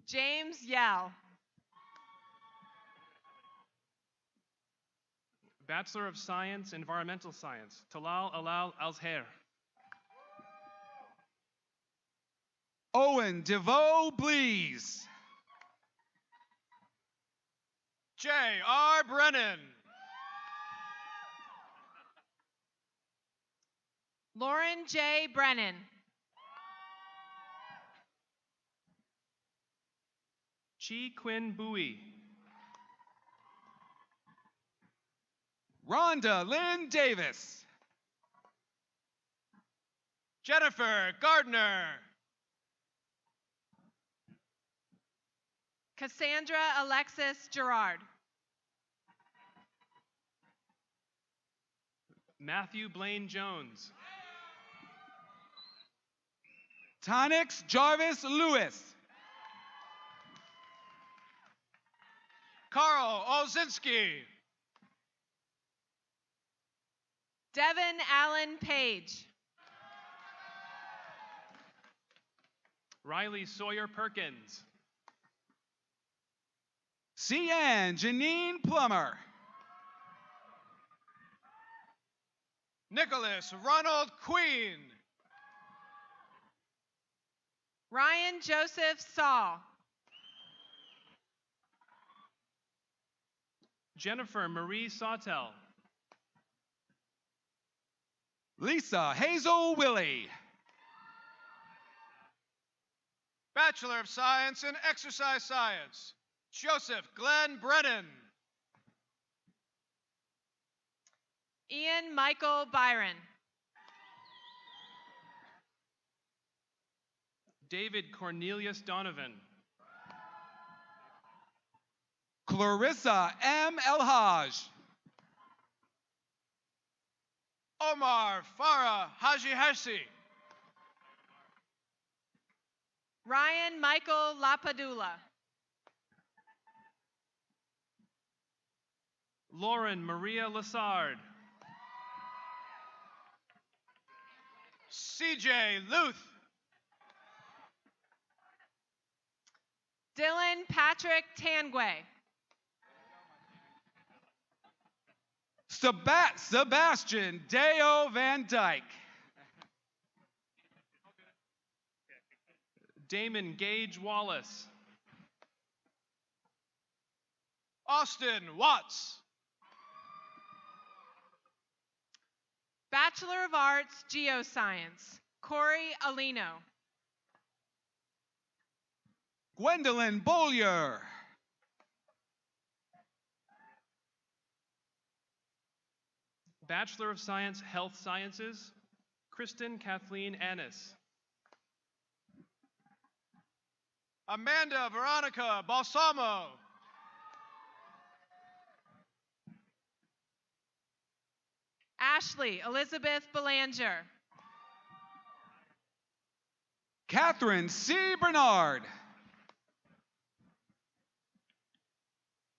James Yell. Bachelor of Science, Environmental Science, Talal Alal Alzher. Owen DeVoe Blees. J.R. Brennan. Lauren J. Brennan. Chi Quinn Bowie. Rhonda Lynn Davis. Jennifer Gardner. Cassandra Alexis Gerard. Matthew Blaine Jones. Tonix Jarvis Lewis. Carl Olzinski. Devin Allen Page. Riley Sawyer Perkins. Cian Janine Plummer. Nicholas Ronald Queen. Ryan Joseph Saul. Jennifer Marie Sawtell. Lisa Hazel Willie. Bachelor of Science in Exercise Science, Joseph Glenn Brennan. Ian Michael Byron. David Cornelius Donovan. Clarissa M. Elhaj. Omar Farah Haji Hersi. Ryan Michael Lapadula. Lauren Maria Lassard. CJ Luth. Dylan Patrick Tangway. Sebastian Deo Van Dyke. Damon Gage Wallace. Austin Watts. Bachelor of Arts, Geoscience, Corey Alino. Gwendolyn Bollier. Bachelor of Science, Health Sciences, Kristen Kathleen Annis. Amanda Veronica Balsamo. Ashley Elizabeth Belanger. Catherine C. Bernard.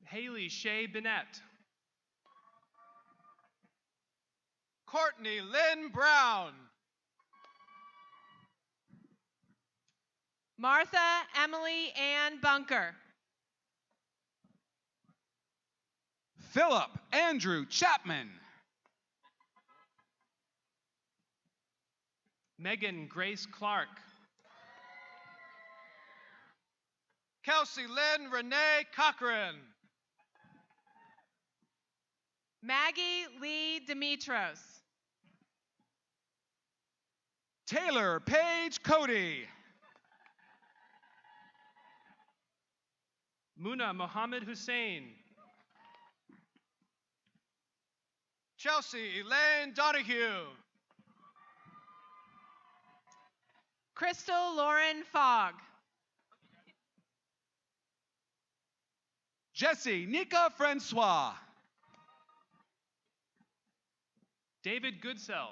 Haley Shea Bennett. Courtney Lynn Brown. Martha Emily Ann Bunker. Philip Andrew Chapman. Megan Grace Clark. Kelsey Lynn Renee Cochran. Maggie Lee Demetros. Taylor Paige Cody. Muna Mohammed Hussein. Chelsea Elaine Donahue. Crystal Lauren Fogg. Jesse Nika Francois. David Goodsell.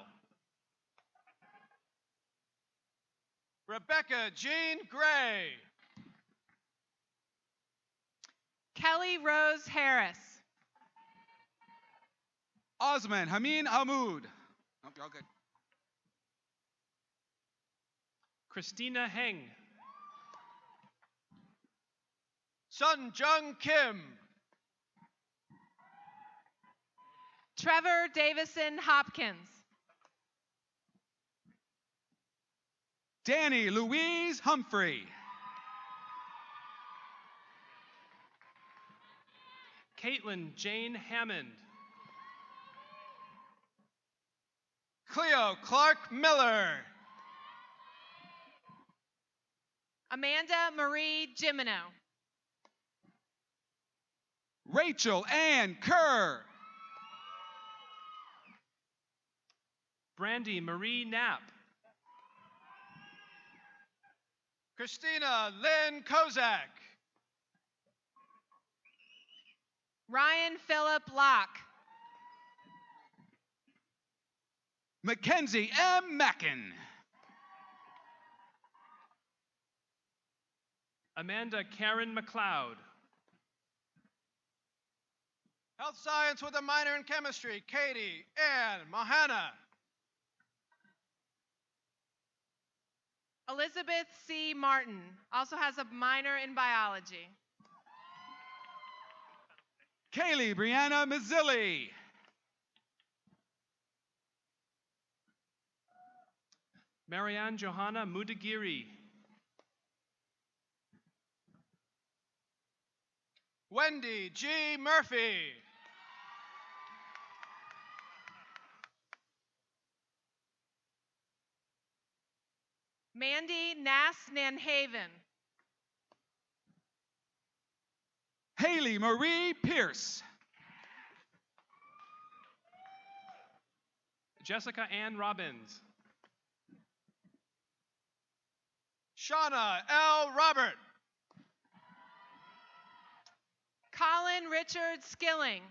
Rebecca Jean Gray. Kelly Rose Harris. Osman Hameen Hamoud. Oh, you're all good. Christina Heng. Sun Jung Kim. Trevor Davison Hopkins. Danny Louise Humphrey. Caitlin Jane Hammond. Cleo Clark Miller. Amanda Marie Gimeno. Rachel Ann Kerr. Brandy Marie Knapp. Christina Lynn Kozak. Ryan Phillip Locke. Mackenzie M. Mackin. Amanda Karen McLeod. Health Science with a minor in chemistry, Katie Ann Mahana. Elizabeth C. Martin also has a minor in biology. Kaylee Brianna Mazzilli. Marianne Johanna Mudagiri. Wendy G. Murphy. Mandy Nass Nanhaven. Haley Marie Pierce. Jessica Ann Robbins. Shauna L. Robert. Colin Richard Skilling.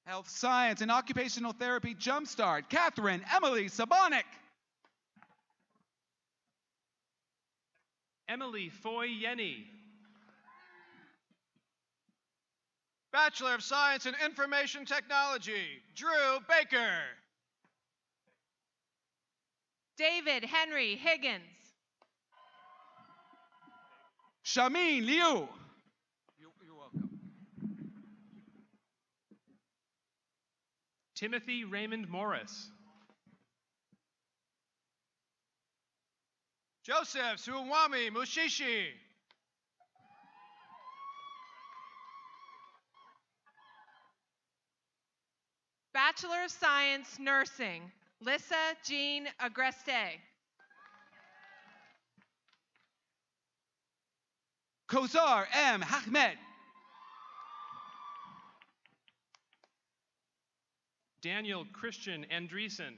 Health Science and Occupational Therapy Jumpstart, Catherine Emily Sabonic. Emily Foy Yenny. Bachelor of Science in Information Technology, Drew Baker. David Henry Higgins. Shamin Liu. You're welcome. Timothy Raymond Morris. Joseph Suwami Mushishi. Bachelor of Science, Nursing, Lissa Jean Agreste. Kozar M. Ahmed. Daniel Christian Andreessen.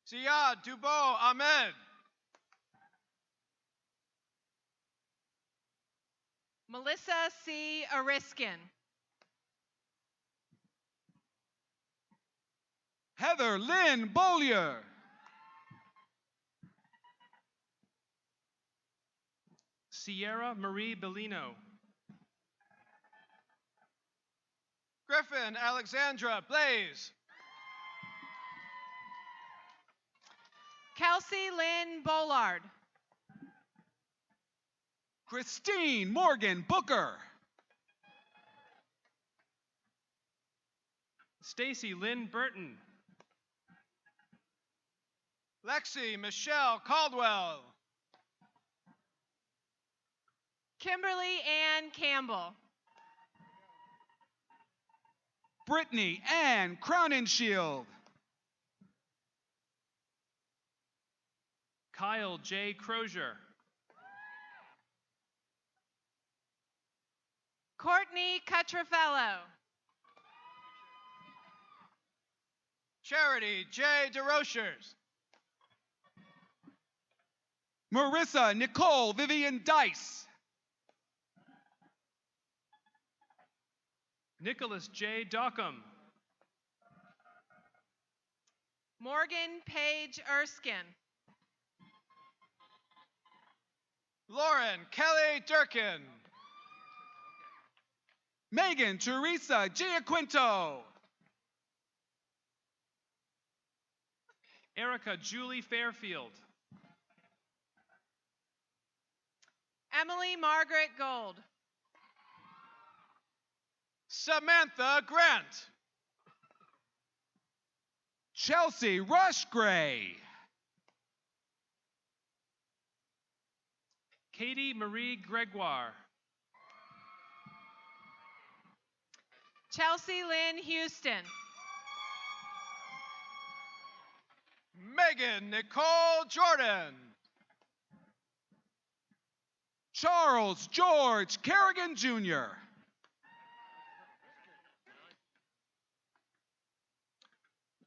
Ziad Dubo Ahmed. Melissa C. Ariskin. Heather Lynn Bollier. Sierra Marie Bellino. Griffin Alexandra Blaze. Kelsey Lynn Bollard. Christine Morgan Booker. Stacy Lynn Burton. Lexi Michelle Caldwell. Kimberly Ann Campbell. Brittany Ann Crownenshield. Kyle J. Crozier. Courtney Cutrafello. Charity J. DeRochers. Marissa Nicole Vivian Dice. Nicholas J. Dockham. Morgan Page Erskine. Lauren Kelly Durkin. Megan Teresa Giaquinto. Erica Julie Fairfield. Emily Margaret Gold. Samantha Grant. Chelsea Rush Gray. Katie Marie Gregoire. Chelsea Lynn Houston. Megan Nicole Jordan. Charles George Kerrigan Jr.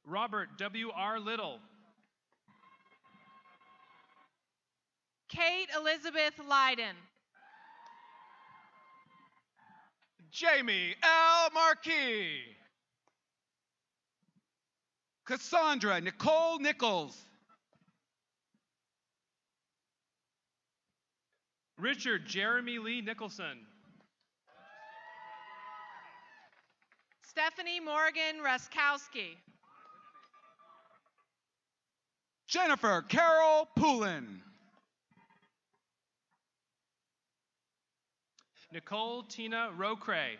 Robert W.R. Little. Kate Elizabeth Leiden. Jamie L. Marquis. Cassandra Nicole Nichols. Richard Jeremy Lee Nicholson. Stephanie Morgan Raskowski. Jennifer Carol Poulin. Nicole Tina Rocray.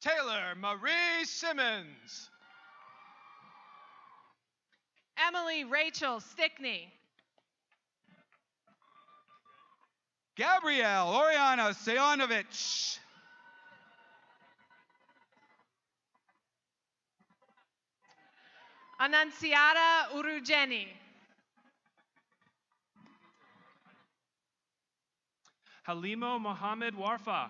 Taylor Marie Simmons. Emily Rachel Stickney. Gabrielle Oriana Sejanovich. Annunciata Urugeni. Halimo Mohammed Warfa.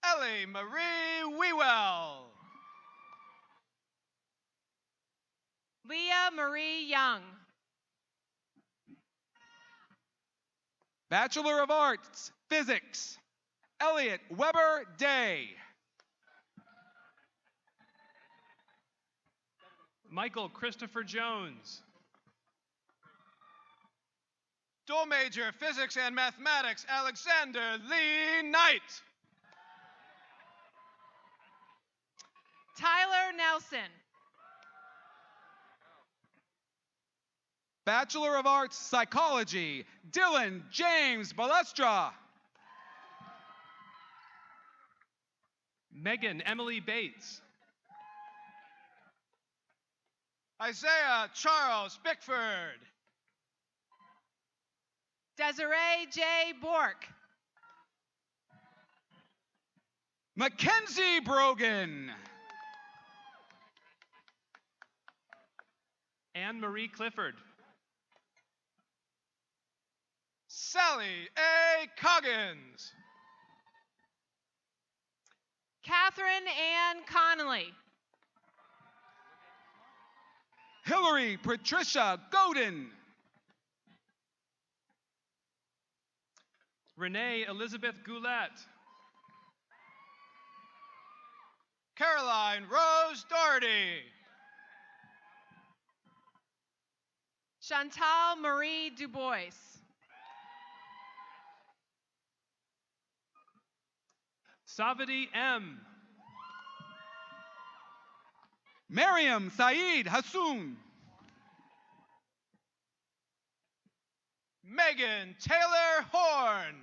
Ellie Marie Wewell. Leah Marie Young. Bachelor of Arts, Physics, Elliot Weber Day. Michael Christopher Jones. Dual major Physics and Mathematics, Alexander Lee Knight. Tyler Nelson. Bachelor of Arts, Psychology, Dylan James Balestra. Megan Emily Bates. Isaiah Charles Bickford. Desiree J. Bork. Mackenzie Brogan. Anne Marie Clifford. Sally A. Coggins. Catherine Ann Connolly. Hillary Patricia Godin. Renee Elizabeth Goulet. Caroline Rose Doherty. Chantal Marie Dubois. Savadi M. Miriam Saeed Hassoun. Megan Taylor Horn.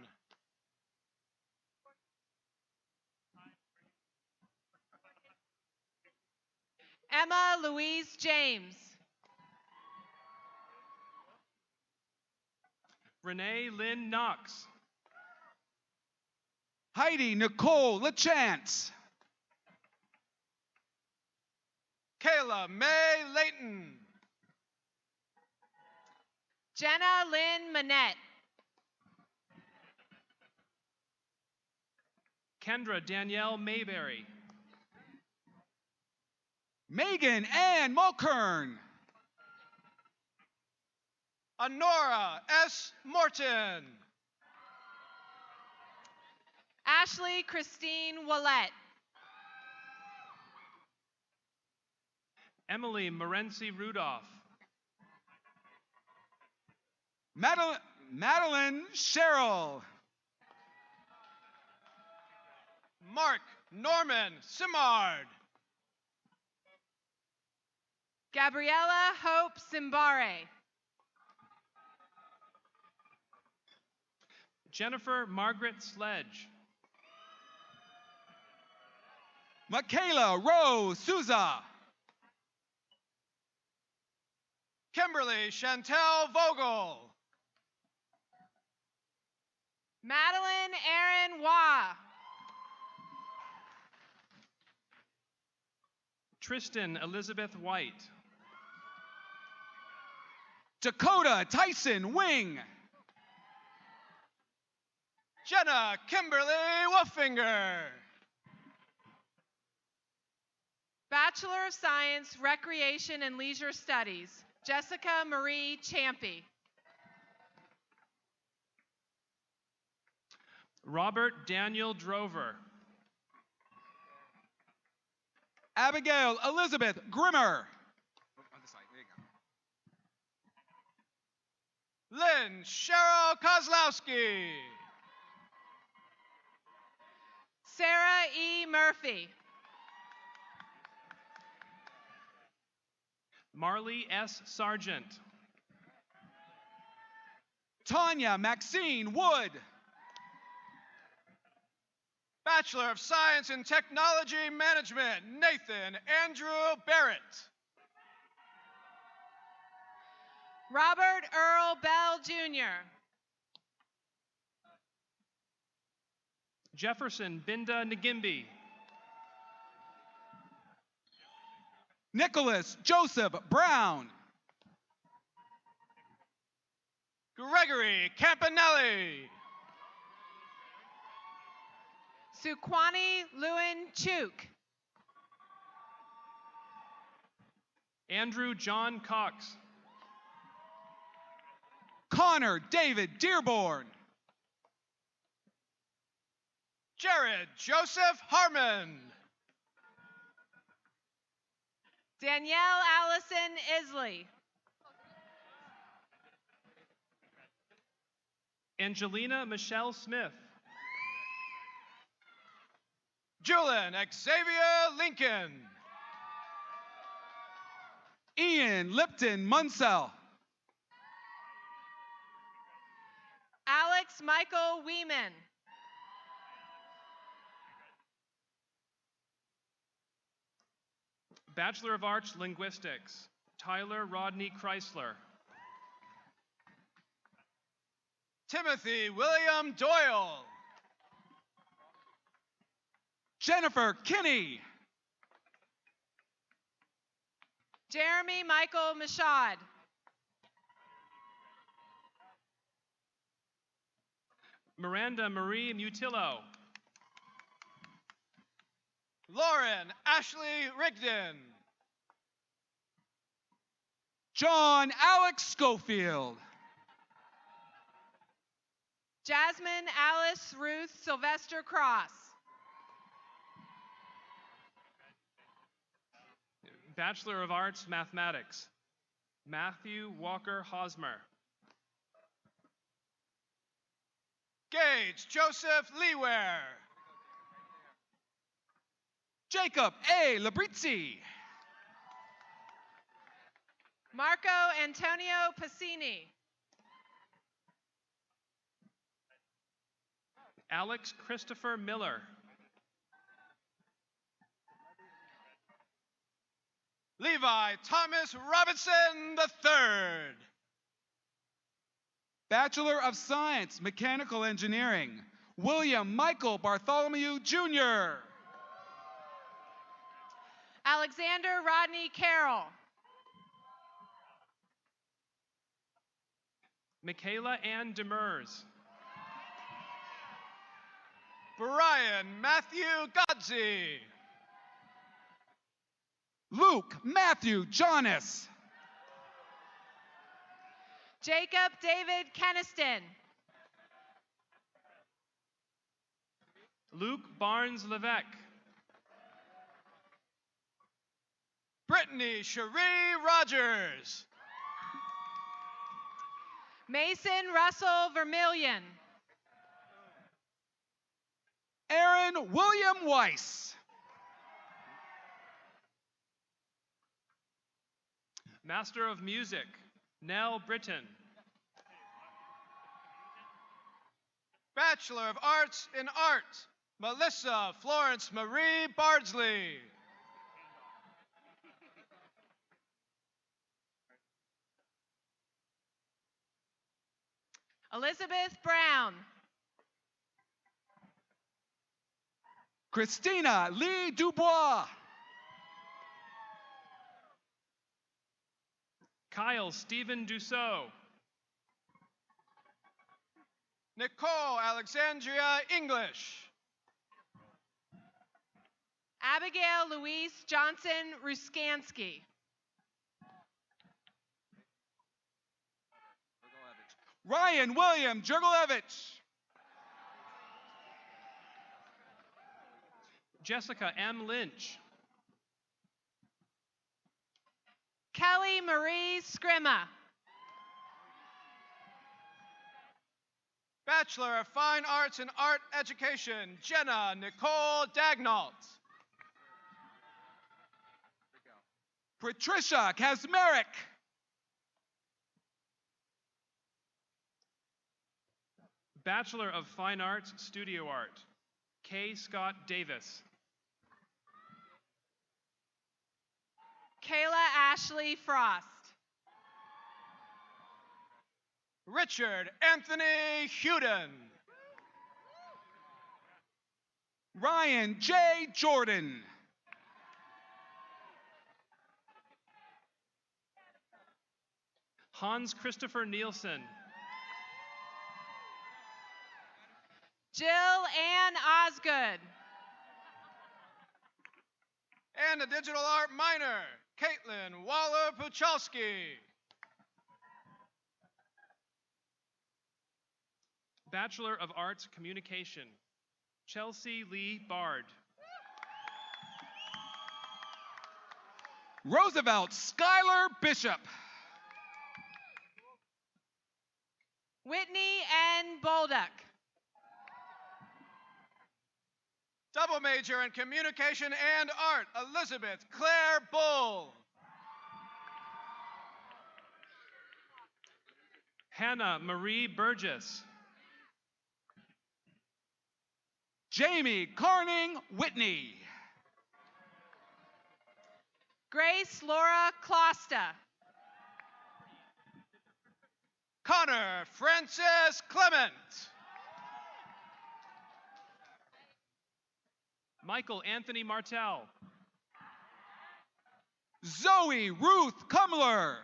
Emma Louise James. Renee Lynn Knox. Heidi Nicole LaChance. Kayla May Layton. Jenna Lynn Manette. Kendra Danielle Mayberry. Megan Ann Mulkern. Honora S. Morton. Ashley Christine Willette. Emily Morency Rudolph. Madeline Sherrill. Mark Norman Simard. Gabriella Hope Simbare. Jennifer Margaret Sledge. Michaela Rose Souza. Kimberly Chantel Vogel. Madeline Erin Waugh. Tristan Elizabeth White. Dakota Tyson Wing. Jenna Kimberly Wolfinger. Bachelor of Science, Recreation and Leisure Studies, Jessica Marie Champy. Robert Daniel Drover. Abigail Elizabeth Grimmer. Lynn Cheryl Kozlowski. Sarah E. Murphy. Marley S. Sargent. Tanya Maxine Wood. Bachelor of Science in Technology Management, Nathan Andrew Barrett. Robert Earl Bell Jr. Jefferson Binda Nagimbi. Nicholas Joseph Brown. Gregory Campanelli. Sukwani Lewin Chuk. Andrew John Cox. Connor David Dearborn. Jared Joseph Harmon. Danielle Allison Isley. Angelina Michelle Smith. Julian Xavier Lincoln. Ian Lipton Munsell. Arts, Michael Weeman. Bachelor of Arts, Linguistics, Tyler Rodney Chrysler. Timothy William Doyle. Jennifer Kinney. Jeremy Michael Michaud. Miranda Marie Mutillo. Lauren Ashley Rigdon. John Alex Schofield. Jasmine Alice Ruth Sylvester Cross. Bachelor of Arts, Mathematics, Matthew Walker Hosmer. Gage Joseph Leeware. Jacob A. Labrizzi. Marco Antonio Pacini. Alex Christopher Miller. Levi Thomas Robinson III. Bachelor of Science, Mechanical Engineering, William Michael Bartholomew Jr. Alexander Rodney Carroll. Michaela Ann Demers. Brian Matthew Godsey. Luke Matthew Jonas. Jacob David Keniston. Luke Barnes Levesque. Brittany Cherie Rogers. Mason Russell Vermillion. Aaron William Weiss. Master of Music, Nell Britton. Bachelor of Arts in Art, Melissa Florence Marie Bardsley. Elizabeth Brown. Christina Lee Dubois. Kyle Stephen Dussault. Nicole Alexandria English. Abigail Louise Johnson Ruskansky. Ryan William Jurgelevich. Jessica M. Lynch. Kelly Marie Scrima. Bachelor of Fine Arts in Art Education, Jenna Nicole Dagnalt. Patricia Kazmarek. Bachelor of Fine Arts, Studio Art, K. Scott Davis. Kayla Ashley Frost. Richard Anthony Huden. Ryan J. Jordan. Hans Christopher Nielsen. Jill Ann Osgood. And a digital art minor, Caitlin Waller Puchalski. Bachelor of Arts, Communication, Chelsea Lee Bard. Roosevelt Schuyler Bishop. Whitney N. Bolduck. Double major in communication and art, Elizabeth Claire Bull. Hannah Marie Burgess. Jamie Carning Whitney. Grace Laura Klosta. Connor Francis Clement. Michael Anthony Martell. Zoe Ruth Cumler.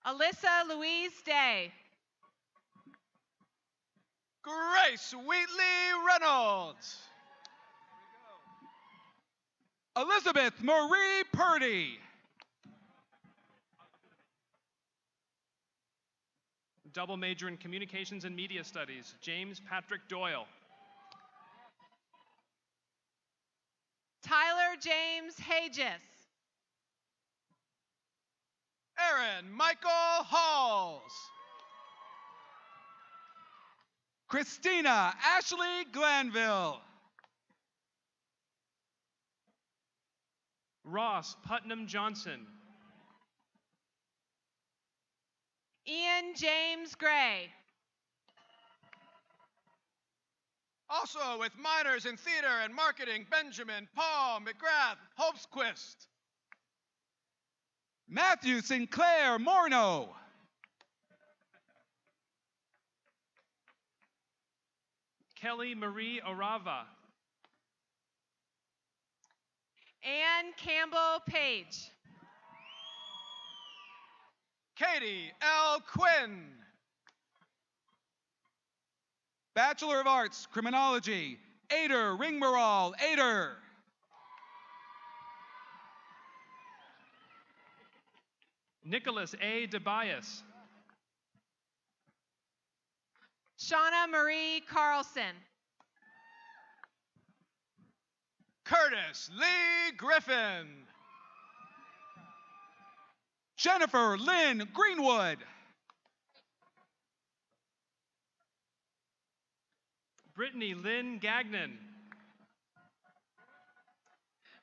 Alyssa Louise Day. Grace Wheatley Reynolds. Elizabeth Marie Purdy. Double major in Communications and Media Studies, James Patrick Doyle. Tyler James Hages. Aaron Michael Halls. Christina Ashley Glanville. Ross Putnam Johnson. Ian James Gray. Also with minors in theater and marketing, Benjamin Paul McGrath Holmquist. Matthew Sinclair Morneau. Kelly Marie Orava. Ann Campbell Page. Katie L. Quinn. Bachelor of Arts, Criminology, Ader Ringmaral Ader. Nicholas A. DeBias. Shauna Marie Carlson. Curtis Lee Griffin. Jennifer Lynn Greenwood. Brittany Lynn Gagnon.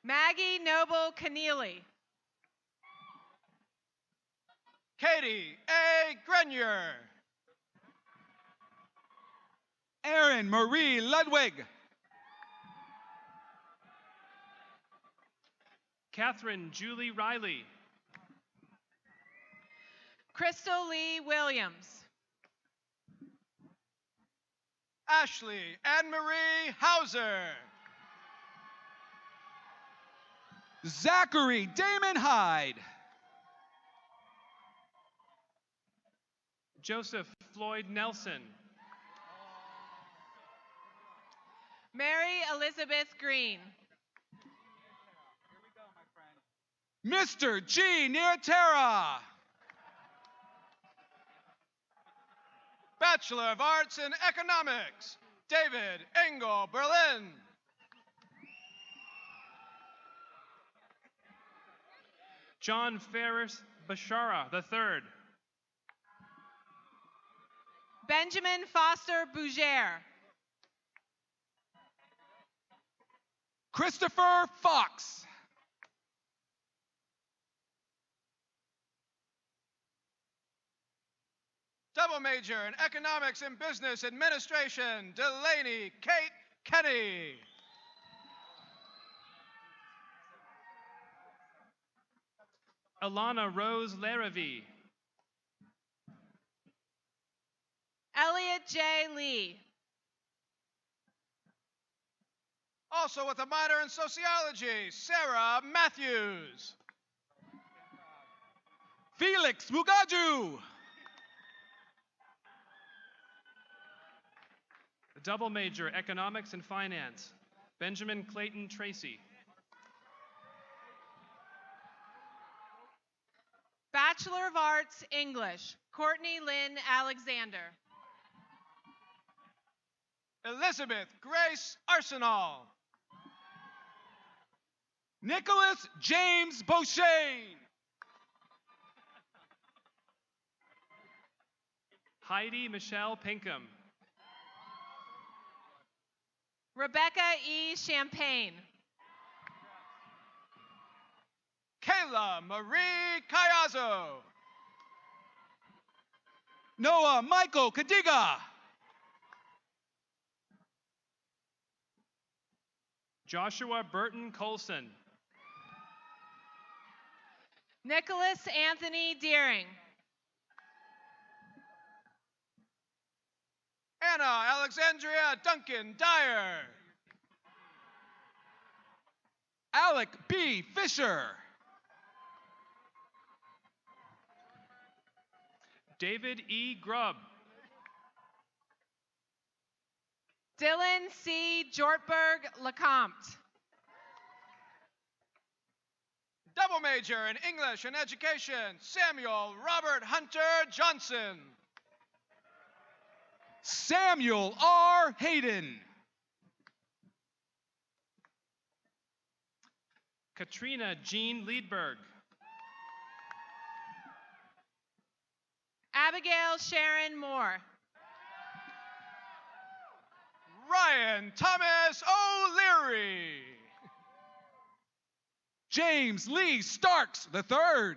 Maggie Noble Keneally. Katie A. Grenier. Erin Marie Ludwig. Catherine Julie Riley. Crystal Lee Williams. Ashley Anne-Marie Hauser. Zachary Damon Hyde. Joseph Floyd Nelson. Mary Elizabeth Green. Mr. G. Nearterra. Bachelor of Arts in Economics, David Engel Berlin. John Ferris Bashara III. Benjamin Foster Bougere. Christopher Fox. Double major in Economics and Business Administration, Delaney Kate Kenny. Alana Rose Larrivee. Elliot J. Lee. Also with a minor in Sociology, Sarah Matthews. Felix Mugaju. Double major, Economics and Finance, Benjamin Clayton Tracy. Bachelor of Arts English, Courtney Lynn Alexander. Elizabeth Grace Arsenal. Nicholas James Beauchesne. Heidi Michelle Pinkham. Rebecca E. Champagne. Kayla Marie Cayazo. Noah Michael Kadiga. Joshua Burton Colson. Nicholas Anthony Deering. Anna Alexandria Duncan Dyer. Alec B. Fisher. David E. Grubb. Dylan C. Jortberg Lecomte. Double major in English and Education, Samuel Robert Hunter Johnson. Samuel R. Hayden. Katrina Jean Liedberg. Abigail Sharon Moore. Ryan Thomas O'Leary. James Lee Starks III.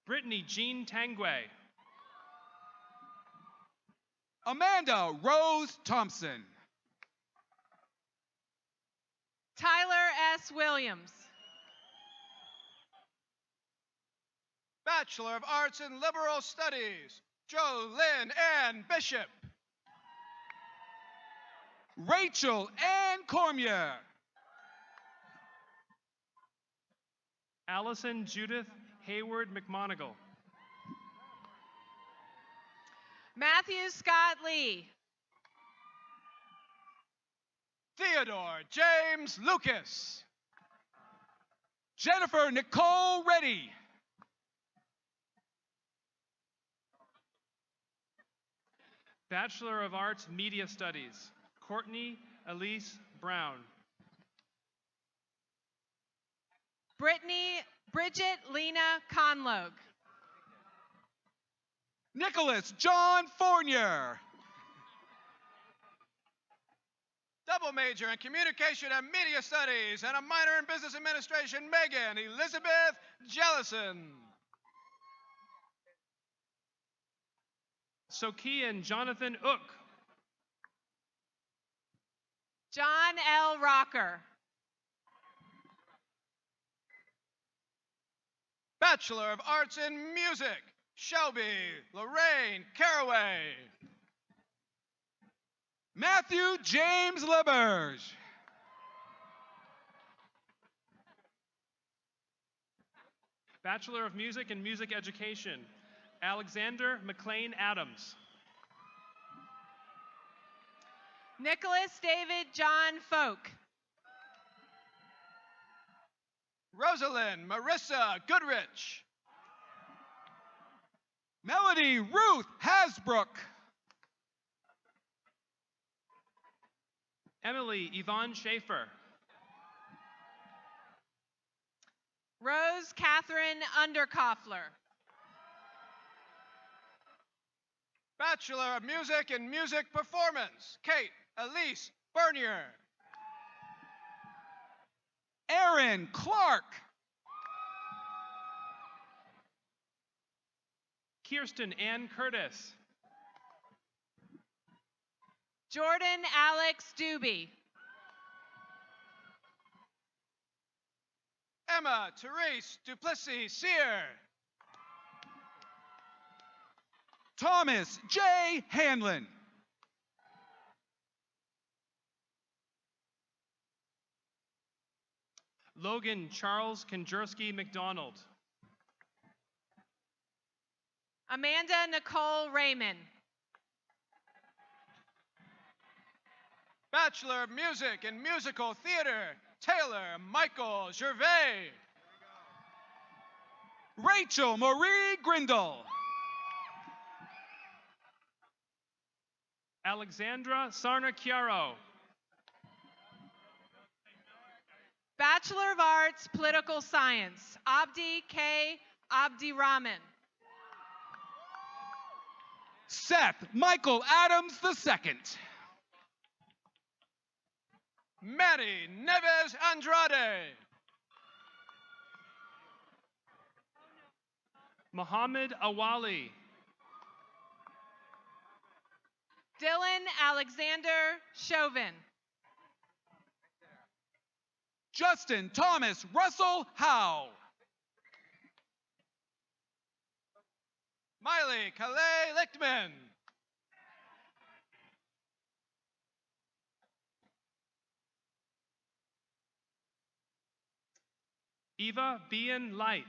Brittany Jean Tangway. Amanda Rose Thompson. Tyler S. Williams. Bachelor of Arts in Liberal Studies, Jolynn Ann Bishop. Rachel Ann Cormier. Allison Judith Hayward McMonigal. Matthew Scott Lee. Theodore James Lucas. Jennifer Nicole Reddy. Bachelor of Arts Media Studies, Courtney Elise Brown. Bridget Lena Conlogue. Nicholas John Fournier. Double major in Communication and Media Studies and a minor in Business Administration, Megan Elizabeth Jellison. Sokian Jonathan Ook. John L. Rocker. Bachelor of Arts in Music, Shelby Lorraine Caraway. Matthew James LeBerge. Bachelor of Music and Music Education, Alexander McLean Adams. Nicholas David John Folk. Rosalind Marissa Goodrich. Melody Ruth Hasbrook. Emily Yvonne Schaefer. Rose Catherine Underkoffler. Bachelor of Music and Music Performance, Kate Elise Bernier. Aaron Clark. Kirsten Ann Curtis. Jordan Alex Doobie. Emma Therese Duplessis Sear. Thomas J. Hanlon. Logan Charles Konjerski McDonald. Amanda Nicole Raymond. Bachelor of Music and Musical Theater, Taylor Michael Gervais. Rachel Marie Grindle. Alexandra Sarna Chiaro. Bachelor of Arts, Political Science, Abdi K. Abdirahman. Seth Michael Adams II. Maddie Neves Andrade. Mohammed Awali. Dylan Alexander Chauvin. Justin Thomas Russell Howe. Miley Calais Lichtman. Eva Bean Light.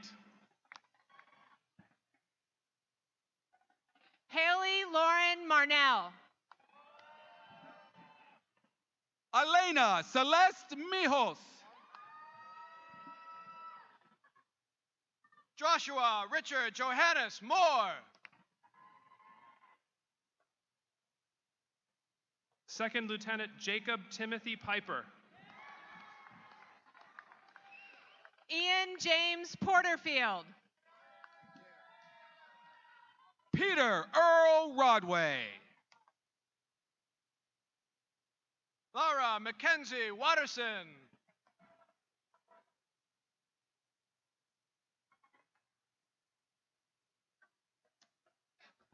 Haley Lauren Marnell. Elena Celeste Mijos. Joshua Richard Johannes Moore. Second Lieutenant Jacob Timothy Piper. Ian James Porterfield. Peter Earl Rodway. Laura Mackenzie Watterson.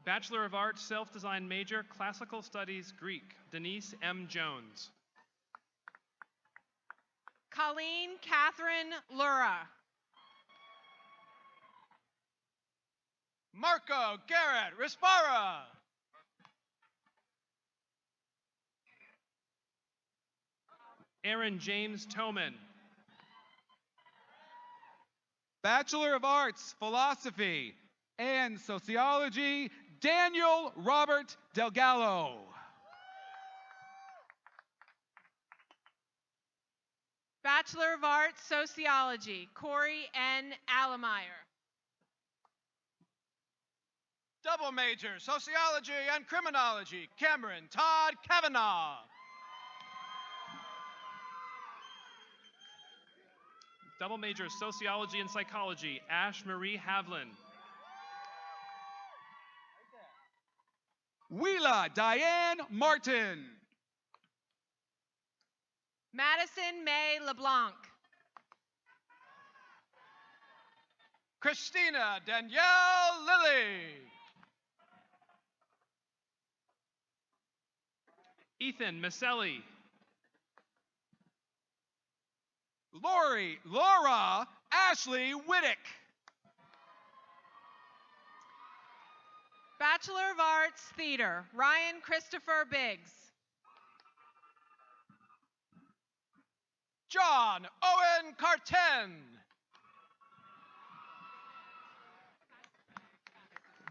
Bachelor of Arts, Self-Design Major, Classical Studies, Greek, Denise M. Jones. Colleen Catherine Lura. Marco Garrett Rispara. Aaron James Toman. Bachelor of Arts, Philosophy and Sociology, Daniel Robert Delgallo. Bachelor of Arts, Sociology, Corey N. Allemeyer. Double major, Sociology and Criminology, Cameron Todd Kavanaugh. Double major, Sociology and Psychology, Ash Marie Havlin. Wheela Diane Martin. Madison May LeBlanc. Christina Danielle Lilly. Ethan Maselli. Laura Ashley Whittick. Bachelor of Arts, Theater, Ryan Christopher Biggs. John Owen Carten.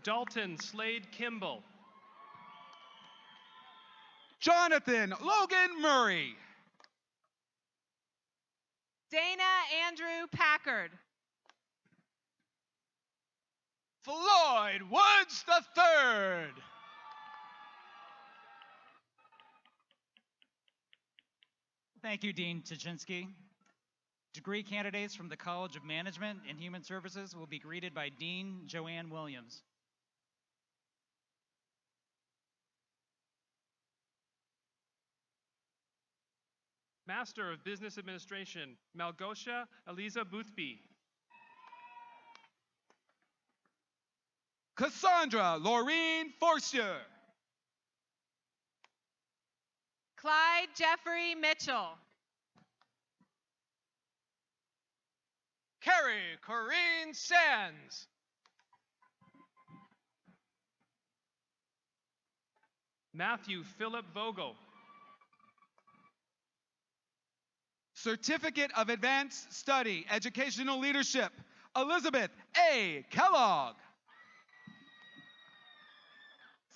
Dalton Slade Kimball. Jonathan Logan Murray. Dana Andrew Packard. Floyd Woods III. Thank you, Dean Tuchinski. Degree candidates from the College of Management and Human Services will be greeted by Dean Joanne Williams. Master of Business Administration, Malgosia Eliza Boothby. Cassandra Laureen Forster. Clyde Jeffrey Mitchell. Carrie Corrine Sands. Matthew Philip Vogel. Certificate of Advanced Study, Educational Leadership, Elizabeth A. Kellogg.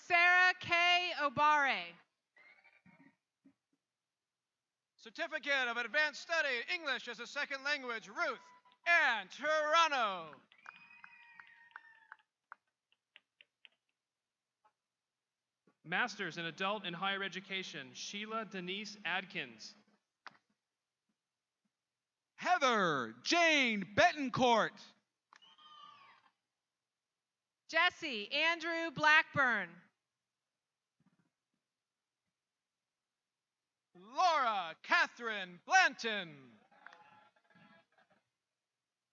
Sarah K. Obare. Certificate of Advanced Study, English as a Second Language, Ruth Ann Turano. Masters in Adult and Higher Education, Sheila Denise Adkins. Heather Jane Betancourt. Jesse Andrew Blackburn. Laura Catherine Blanton.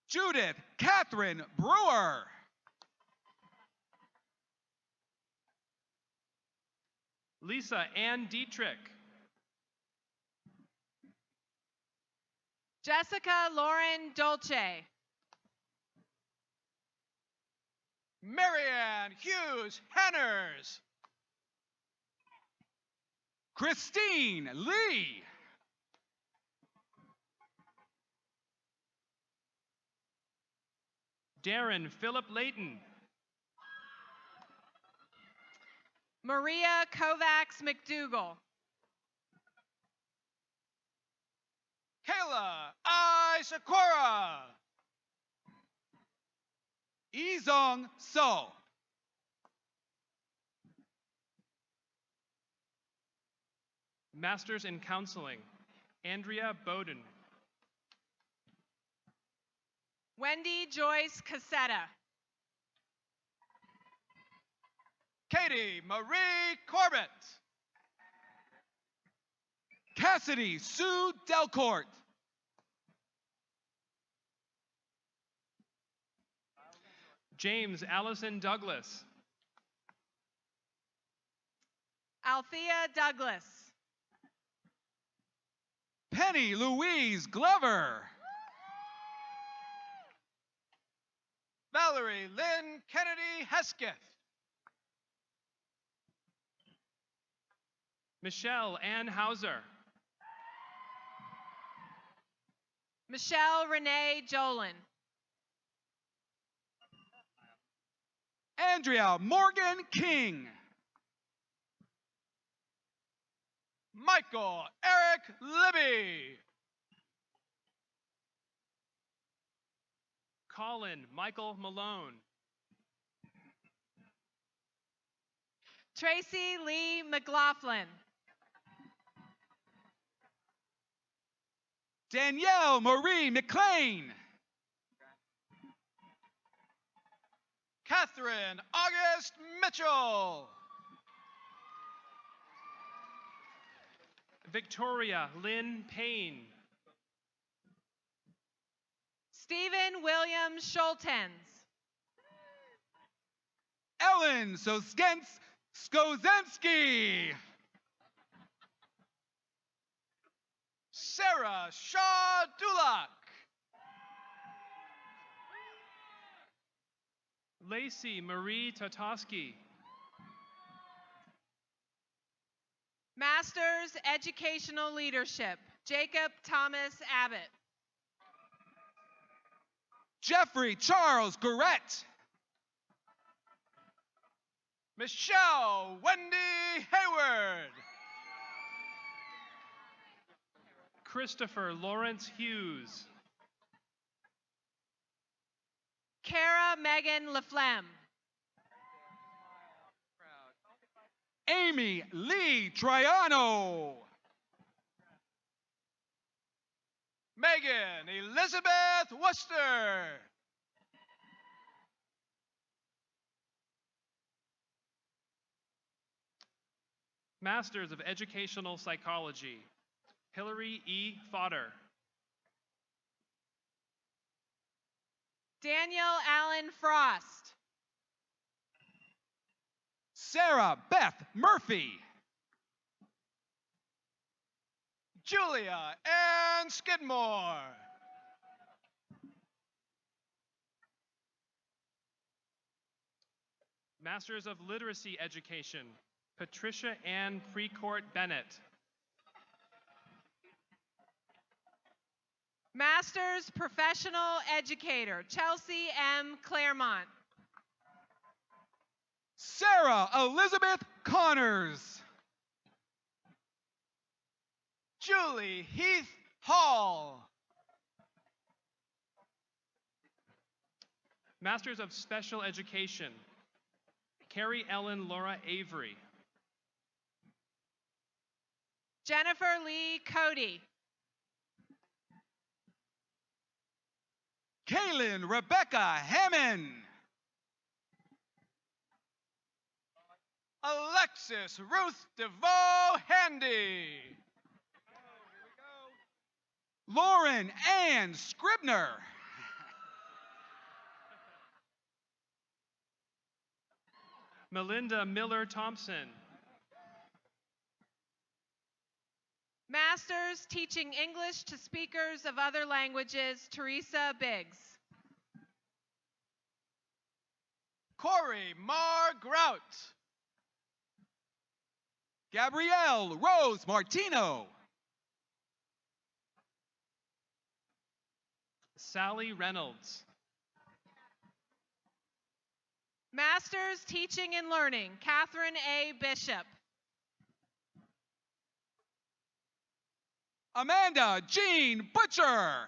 Judith Catherine Brewer. Lisa Ann Dietrich. Jessica Lauren Dolce. Marianne Hughes Henners. Christine Lee. Darren Philip Layton. Maria Kovacs McDougall. Kayla I. Sakura. Izong So. Masters in Counseling, Andrea Bowden. Wendy Joyce Cassetta. Katie Marie Corbett. Cassidy Sue Delcourt. James Allison Douglas. Althea Douglas. Penny Louise Glover. Valerie Lynn Kennedy Hesketh. Michelle Ann Hauser. Michelle Renee Jolin. Andrea Morgan King. Michael Eric Libby. Colin Michael Malone. Tracy Lee McLaughlin. Danielle Marie McLean. Catherine August Mitchell. Victoria Lynn Payne. Stephen William Schultens. Ellen Skozensky. Sarah Shaw Dulac. Lacey Marie Tatoski. Masters Educational Leadership, Jacob Thomas Abbott. Jeffrey Charles Gourette. Michelle Wendy Hayward. Christopher Lawrence Hughes. Kara Megan Laflemme. Amy Lee Triano. Megan Elizabeth Worcester. Masters of Educational Psychology, Hillary E. Fodder. Daniel Allen Frost. Sarah Beth Murphy. Julia Ann Skidmore. Masters of Literacy Education, Patricia Ann Precourt Bennett. Master's Professional Educator, Chelsea M. Claremont. Sarah Elizabeth Connors. Julie Heath Hall. Masters of Special Education, Carrie Ellen Laura Avery. Jennifer Lee Cody. Kaylin Rebecca Hammond. Alexis Ruth DeVoe Handy. Lauren Ann Scribner. Melinda Miller Thompson. Masters Teaching English to Speakers of Other Languages, Teresa Biggs. Corey Mar Grout. Gabrielle Rose Martino. Sally Reynolds. Masters Teaching and Learning, Catherine A. Bishop. Amanda Jean Butcher.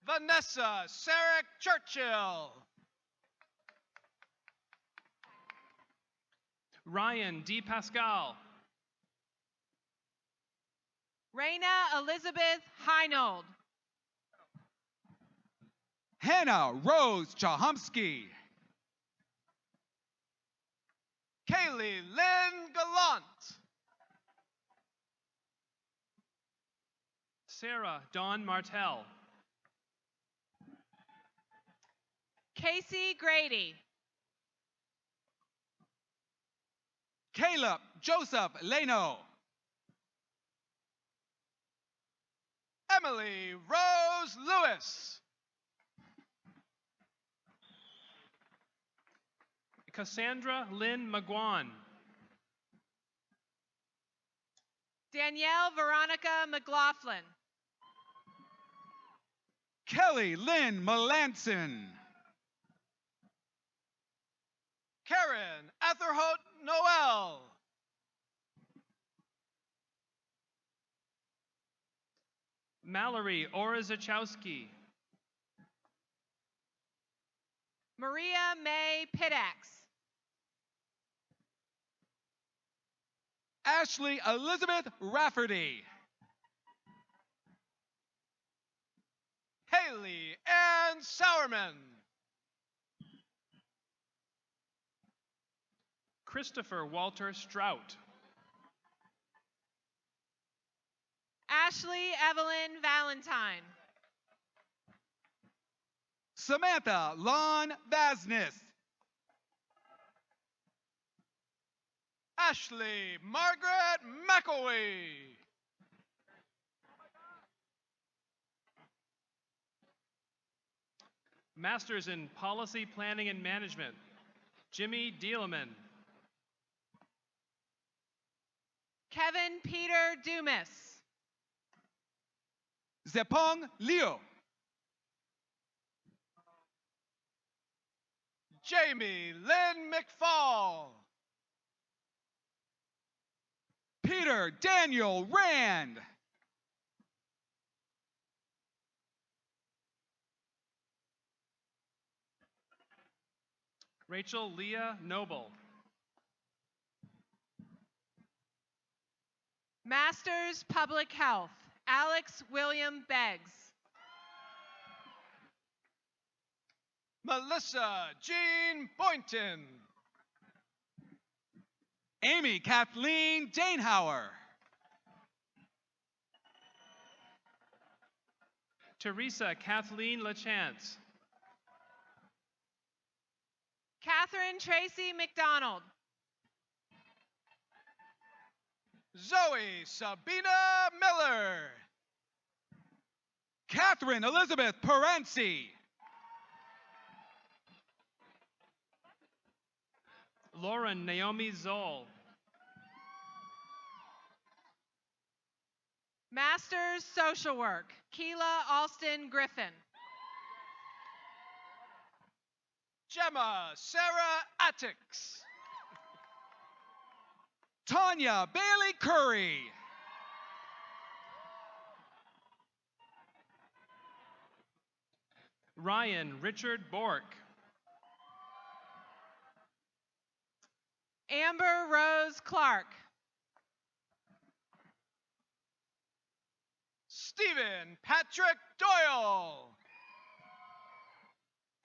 Vanessa Sarek Churchill. Ryan D. Pascal. Raina Elizabeth Heinold. Hannah Rose Chahomsky. Kaylee Lynn Gallant. Sarah Dawn Martell. Casey Grady. Caleb Joseph Leno. Emily Rose Lewis. Cassandra Lynn McGuan. Danielle Veronica McLaughlin. Kelly Lynn Melanson. Karen Atherholt Noel. Mallory Orazachowski. Maria May Pittax. Ashley Elizabeth Rafferty. Haley Ann Sourman. Christopher Walter Strout. Ashley Evelyn Valentine. Samantha Lon Vasnis. Ashley Margaret McElwee. Masters in Policy Planning and Management, Jimmy Dieleman. Kevin Peter Dumas. Zepong Liu. Jamie Lynn McFall. Peter Daniel Rand. Rachel Leah Noble. Masters Public Health, Alex William Beggs. Melissa Jean Boynton. Amy Kathleen Danehauer. Teresa Kathleen LaChance. Catherine Tracy McDonald. Zoe Sabina Miller. Catherine Elizabeth Perenci. Lauren Naomi Zoll. Masters Social Work, Keela Alston Griffin. Gemma Sarah Attix. Tanya Bailey Curry. Ryan Richard Bork. Amber Rose Clark. Stephen Patrick Doyle.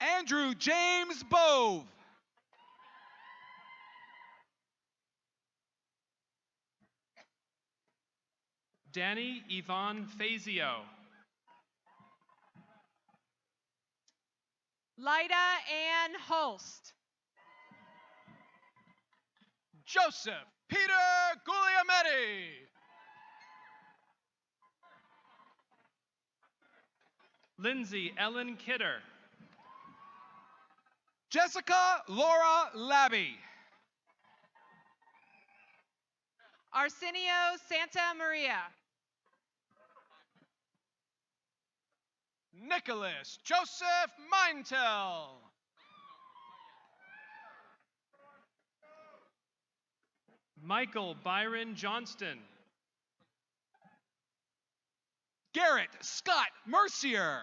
Andrew James Bove. Danny Yvonne Fazio. Lyda Ann Holst. Joseph Peter Guglielmetti. Lindsay Ellen Kidder. Jessica Laura Labby. Arsenio Santa Maria. Nicholas Joseph Meintel. Michael Byron Johnston. Garrett Scott Mercier.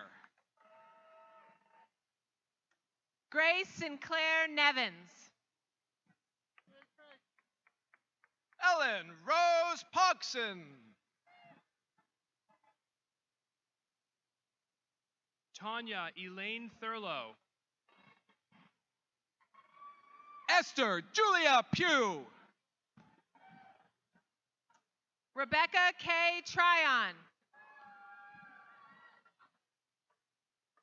Grace Sinclair Nevins. Ellen Rose Pogson. Tanya Elaine Thurlow. Esther Julia Pugh. Rebecca K. Tryon.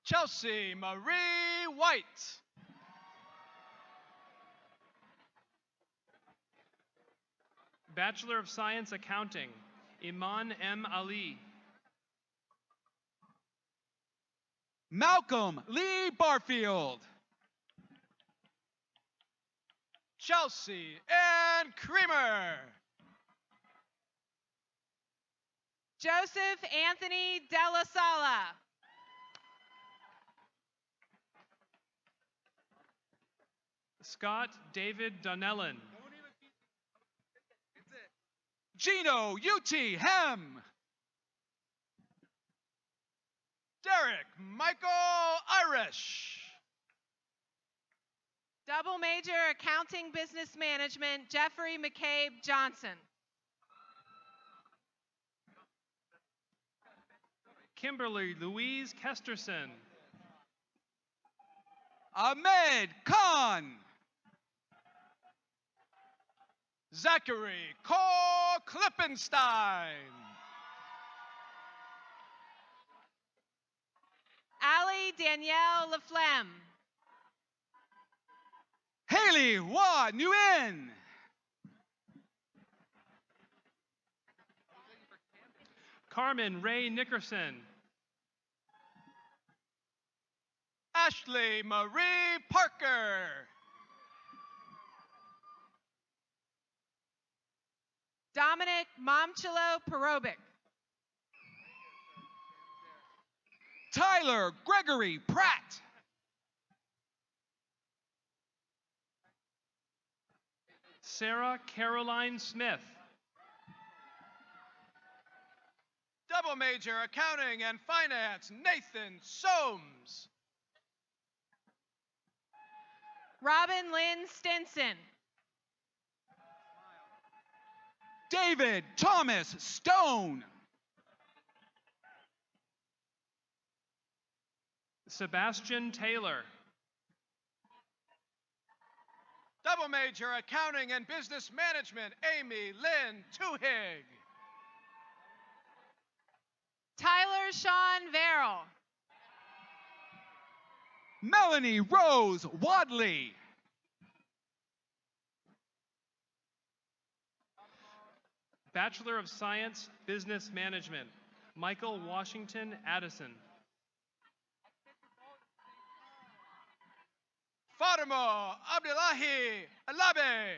Chelsea Marie White. Bachelor of Science Accounting, Iman M. Ali. Malcolm Lee Barfield. Chelsea Ann Creamer. Joseph Anthony Della Sala. Scott David Donnellan. Gino UT Hem. Derek Michael Irish. Double major accounting business management, Jeffrey McCabe Johnson. Kimberly Louise Kesterson. Ahmed Khan. Zachary Cole Klippenstein. Allie Danielle Laflemme. Haley Hua Nguyen. Carmen Ray Nickerson. Ashley Marie Parker. Dominic Momchilo Perobic. Tyler Gregory Pratt. Sarah Caroline Smith. Double major, accounting and finance, Nathan Soames. Robin Lynn Stinson. David Thomas Stone. Sebastian Taylor. Double major, accounting and business management, Amy Lynn Tuhig. Tyler Sean Verrill. Melanie Rose Wadley. Bachelor of Science, Business Management, Michael Washington Addison. Fatima Abdullahi Alabe.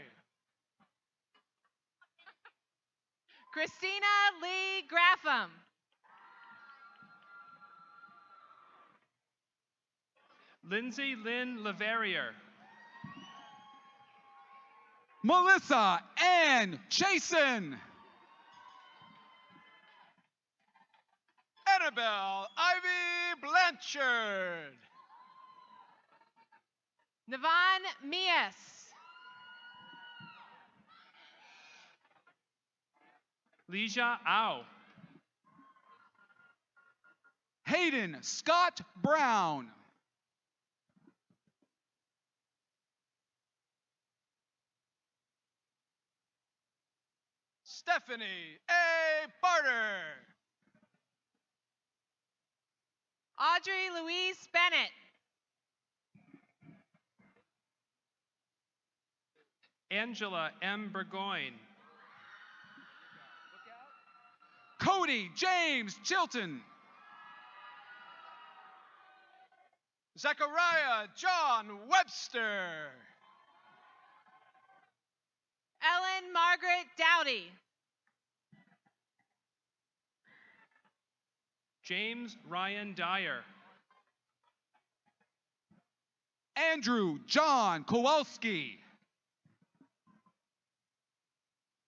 Christina Lee Graffam. Lindsay Lynn Leverrier. Melissa Ann Chasen. Annabelle Ivy Blanchard. Navon Mias. Leisha Au. Hayden Scott Brown. Stephanie A. Barter. Audrey Louise Bennett. Angela M. Burgoyne. Cody James Chilton. Zechariah John Webster. Ellen Margaret Dowdy. James Ryan Dyer. Andrew John Kowalski.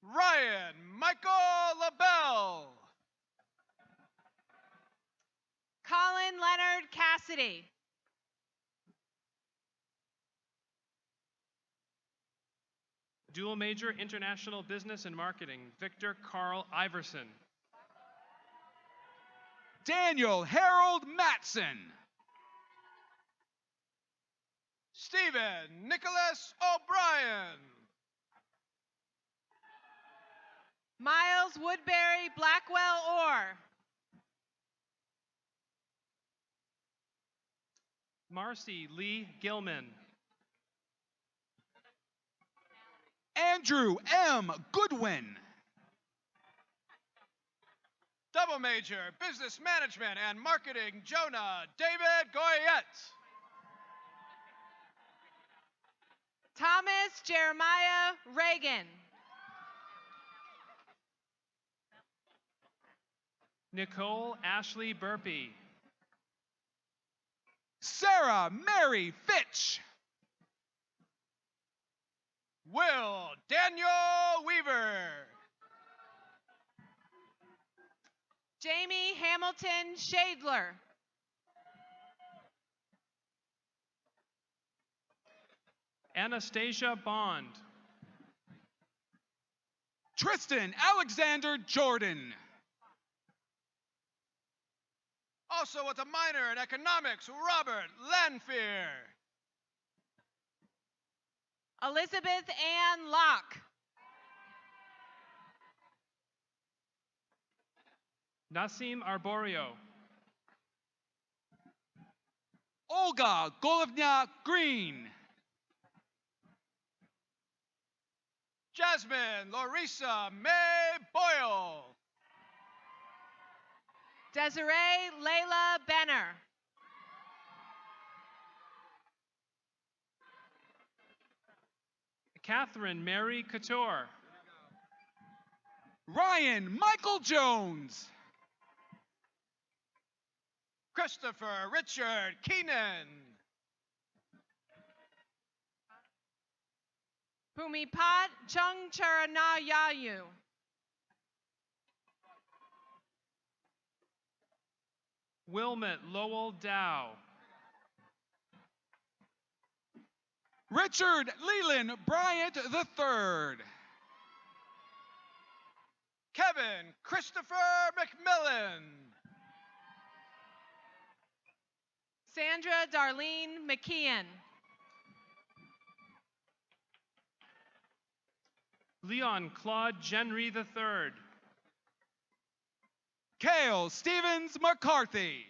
Ryan Michael LaBelle. Colin Leonard Cassidy. Dual major, International Business and Marketing, Victor Carl Iverson. Daniel Harold Matson. Stephen Nicholas O'Brien. Miles Woodbury Blackwell Orr. Marcy Lee Gilman. Andrew M. Goodwin. Double major, business management and marketing, Jonah David Goyette. Thomas Jeremiah Reagan. Nicole Ashley Burpee. Sarah Mary Fitch. Will Daniel Weaver. Jamie Hamilton Shadler. Anastasia Bond. Tristan Alexander Jordan. Also with a minor in economics, Robert Lanfear. Elizabeth Ann Locke. Nasim Arborio. Olga Golovnya Green. Jasmine Larissa May Boyle. Desiree Layla Benner. Catherine Mary Couture. Ryan Michael Jones. Christopher Richard Keenan. Pumipat Chungcharanayayu. Wilmot Lowell Dow. Richard Leland Bryant III. Kevin Christopher McMillan. Sandra Darlene McKeon. Leon Claude Genry III. Cale Stevens McCarthy.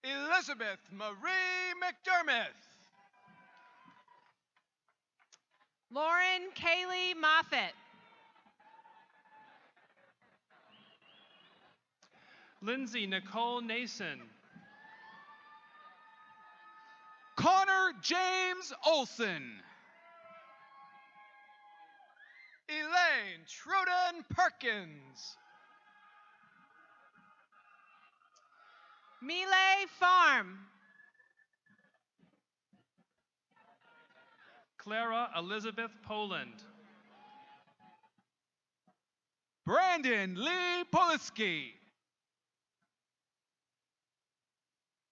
Elizabeth Marie McDermott. Lauren Kaylee Moffett. Lindsay Nicole Nason. Connor James Olson. Elaine Truden Perkins. Mile Farm. Clara Elizabeth Poland. Brandon Lee Poliski.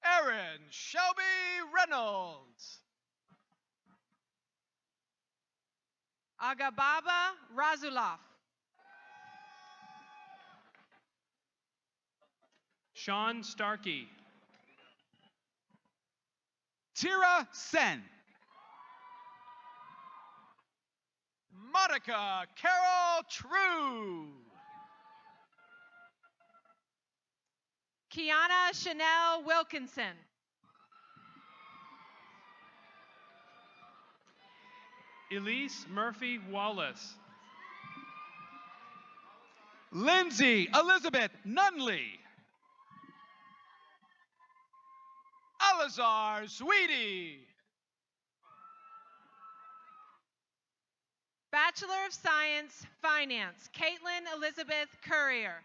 Erin Shelby Reynolds. Agababa Razulov. Sean Starkey. Tira Sen. Monica Carol True. Kiana Chanel Wilkinson. Elise Murphy Wallace. Lindsay Elizabeth Nunley. Alazar Sweetie. Bachelor of Science, Finance, Caitlin Elizabeth Courier.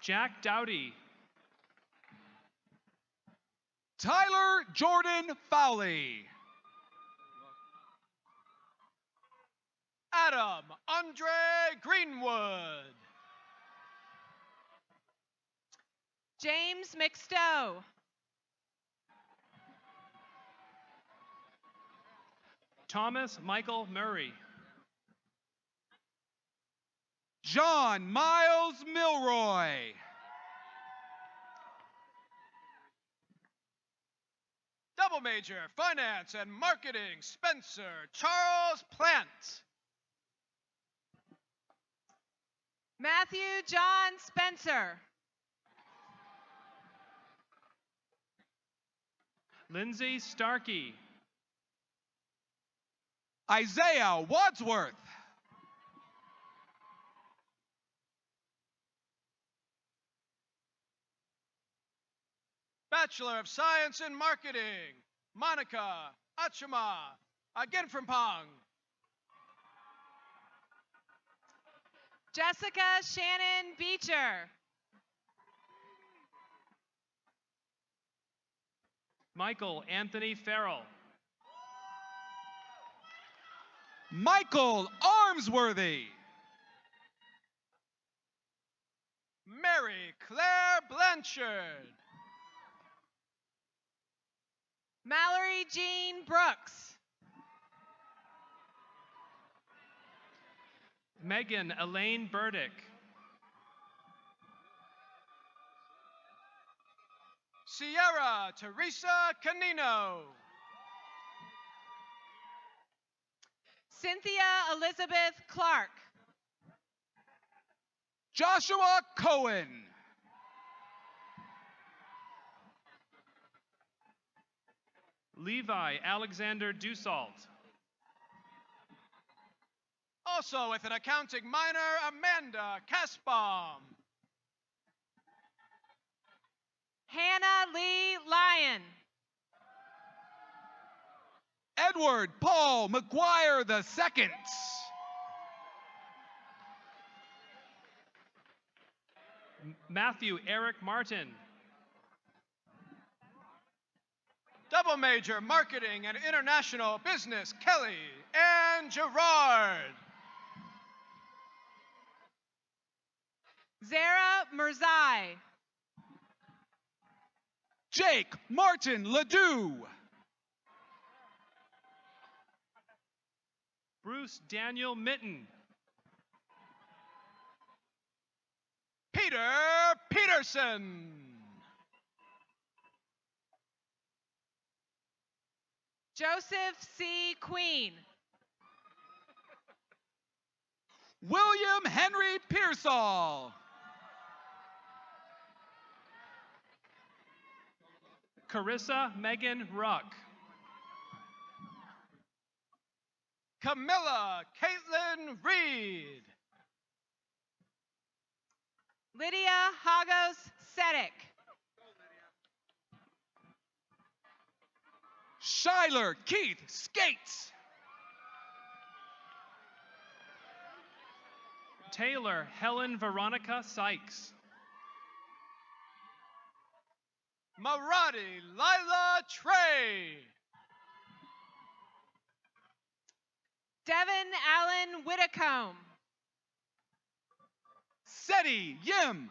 Jack Dowdy. Tyler Jordan Fowley. Adam Andre Greenwood. James McStowe. Thomas Michael Murray. John Miles Milroy. Double major, finance and marketing, Spencer Charles Plant. Matthew John Spencer. Lindsay Starkey. Isaiah Wadsworth. Bachelor of Science in Marketing, Monica Achama, again from Pong. Jessica Shannon Beecher. Michael Anthony Farrell. Michael Armsworthy. Mary Claire Blanchard. Mallory Jean Brooks. Megan Elaine Burdick. Sierra Teresa Canino. Cynthia Elizabeth Clark. Joshua Cohen. Levi Alexander Dussault. Also with an accounting minor, Amanda Kaspam. Hannah Lee Lyon. Edward Paul McGuire II. Matthew Eric Martin. Double major, marketing and international business, Kelly Ann Gerard. Zara Mirzai. Jake Martin Ledoux. Bruce Daniel Mitten. Peter Peterson. Joseph C. Queen. William Henry Pearsall. Carissa Megan Ruck. Camilla Caitlin Reed. Lydia Hagos Sedek. Shyler Keith Skates. Taylor Helen Veronica Sykes. Maradi Lila Trey. Devin Allen Whitacombe. Seti Yim.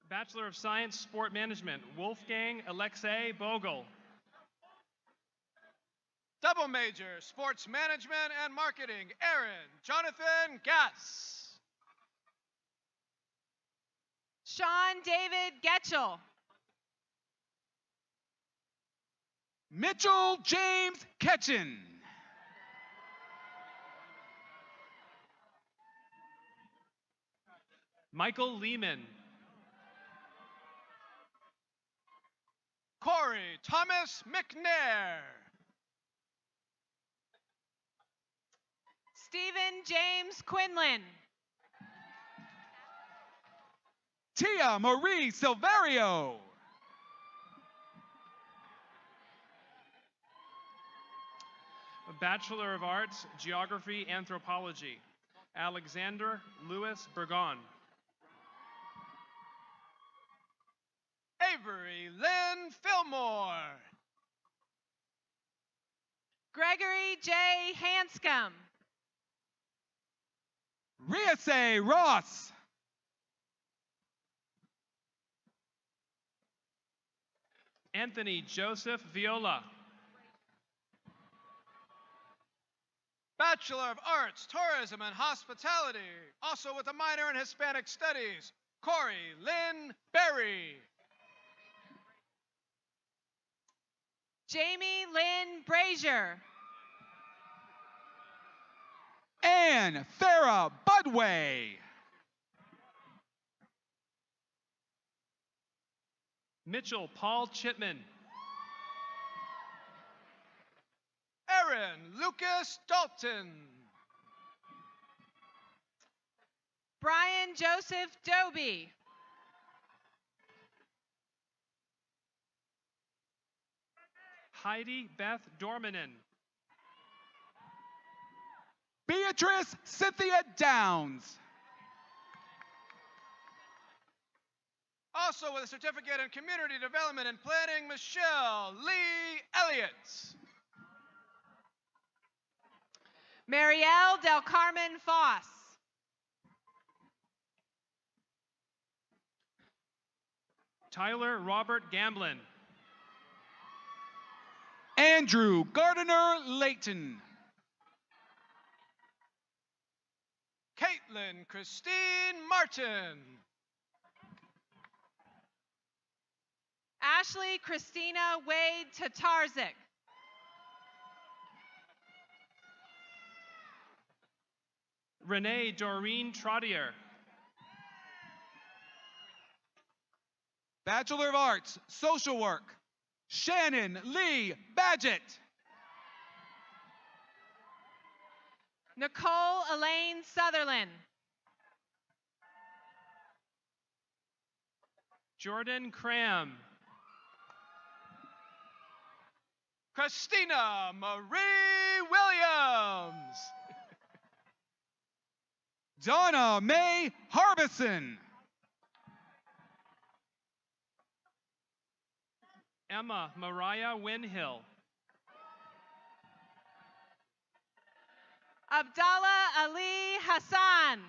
Bachelor of Science, Sport Management, Wolfgang Alexei Bogle. Double major, sports management and marketing, Aaron Jonathan Gass. Sean David Getchell. Mitchell James Ketchen. Michael Lehman. Corey Thomas McNair. Stephen James Quinlan. Tia Marie Silverio. Bachelor of Arts, Geography, Anthropology, Alexander Louis Burgon. Avery Lynn Fillmore. Gregory J. Hanscom. Riase Ross. Anthony Joseph Viola. Bachelor of Arts, Tourism and Hospitality, also with a minor in Hispanic Studies, Corey Lynn Berry. Jamie Lynn Brazier. Ann Farah Budway. Mitchell Paul Chipman. Aaron Lucas Dalton. Brian Joseph Doby. Heidi Beth Dormanen. Beatrice Cynthia Downs. Also with a certificate in Community Development and Planning, Michelle Lee Elliott. Marielle Del Carmen Foss. Tyler Robert Gamblin. Andrew Gardiner Layton. Caitlin Christine Martin. Ashley Christina Wade Tatarzik. Renee Doreen Trottier. Bachelor of Arts, Social Work, Shannon Lee Badgett. Nicole Elaine Sutherland. Jordan Cram. Christina Marie Williams. Donna Mae Harbison. Emma Mariah Winhill. Abdallah Ali Hassan.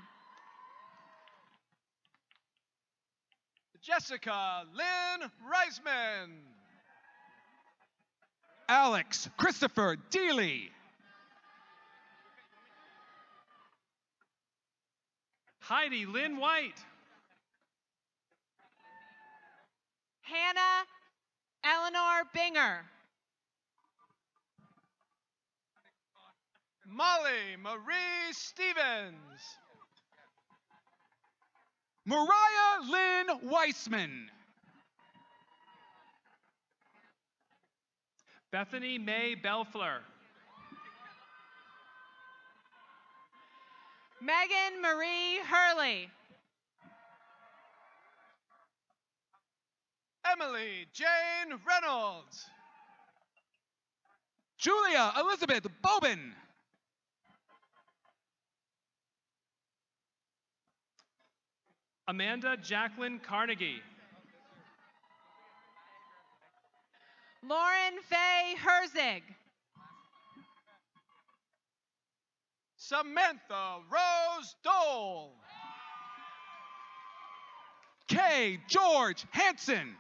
Jessica Lynn Reisman. Alex Christopher Deely. Heidi Lynn White. Hannah Eleanor Binger. Molly Marie Stevens. Mariah Lynn Weissman. Bethany May Belfleur. Megan Marie Hurley. Emily Jane Reynolds. Julia Elizabeth Bobin. Amanda Jacqueline Carnegie. Lauren Faye Herzig. Samantha Rose Dole. K. George Hansen.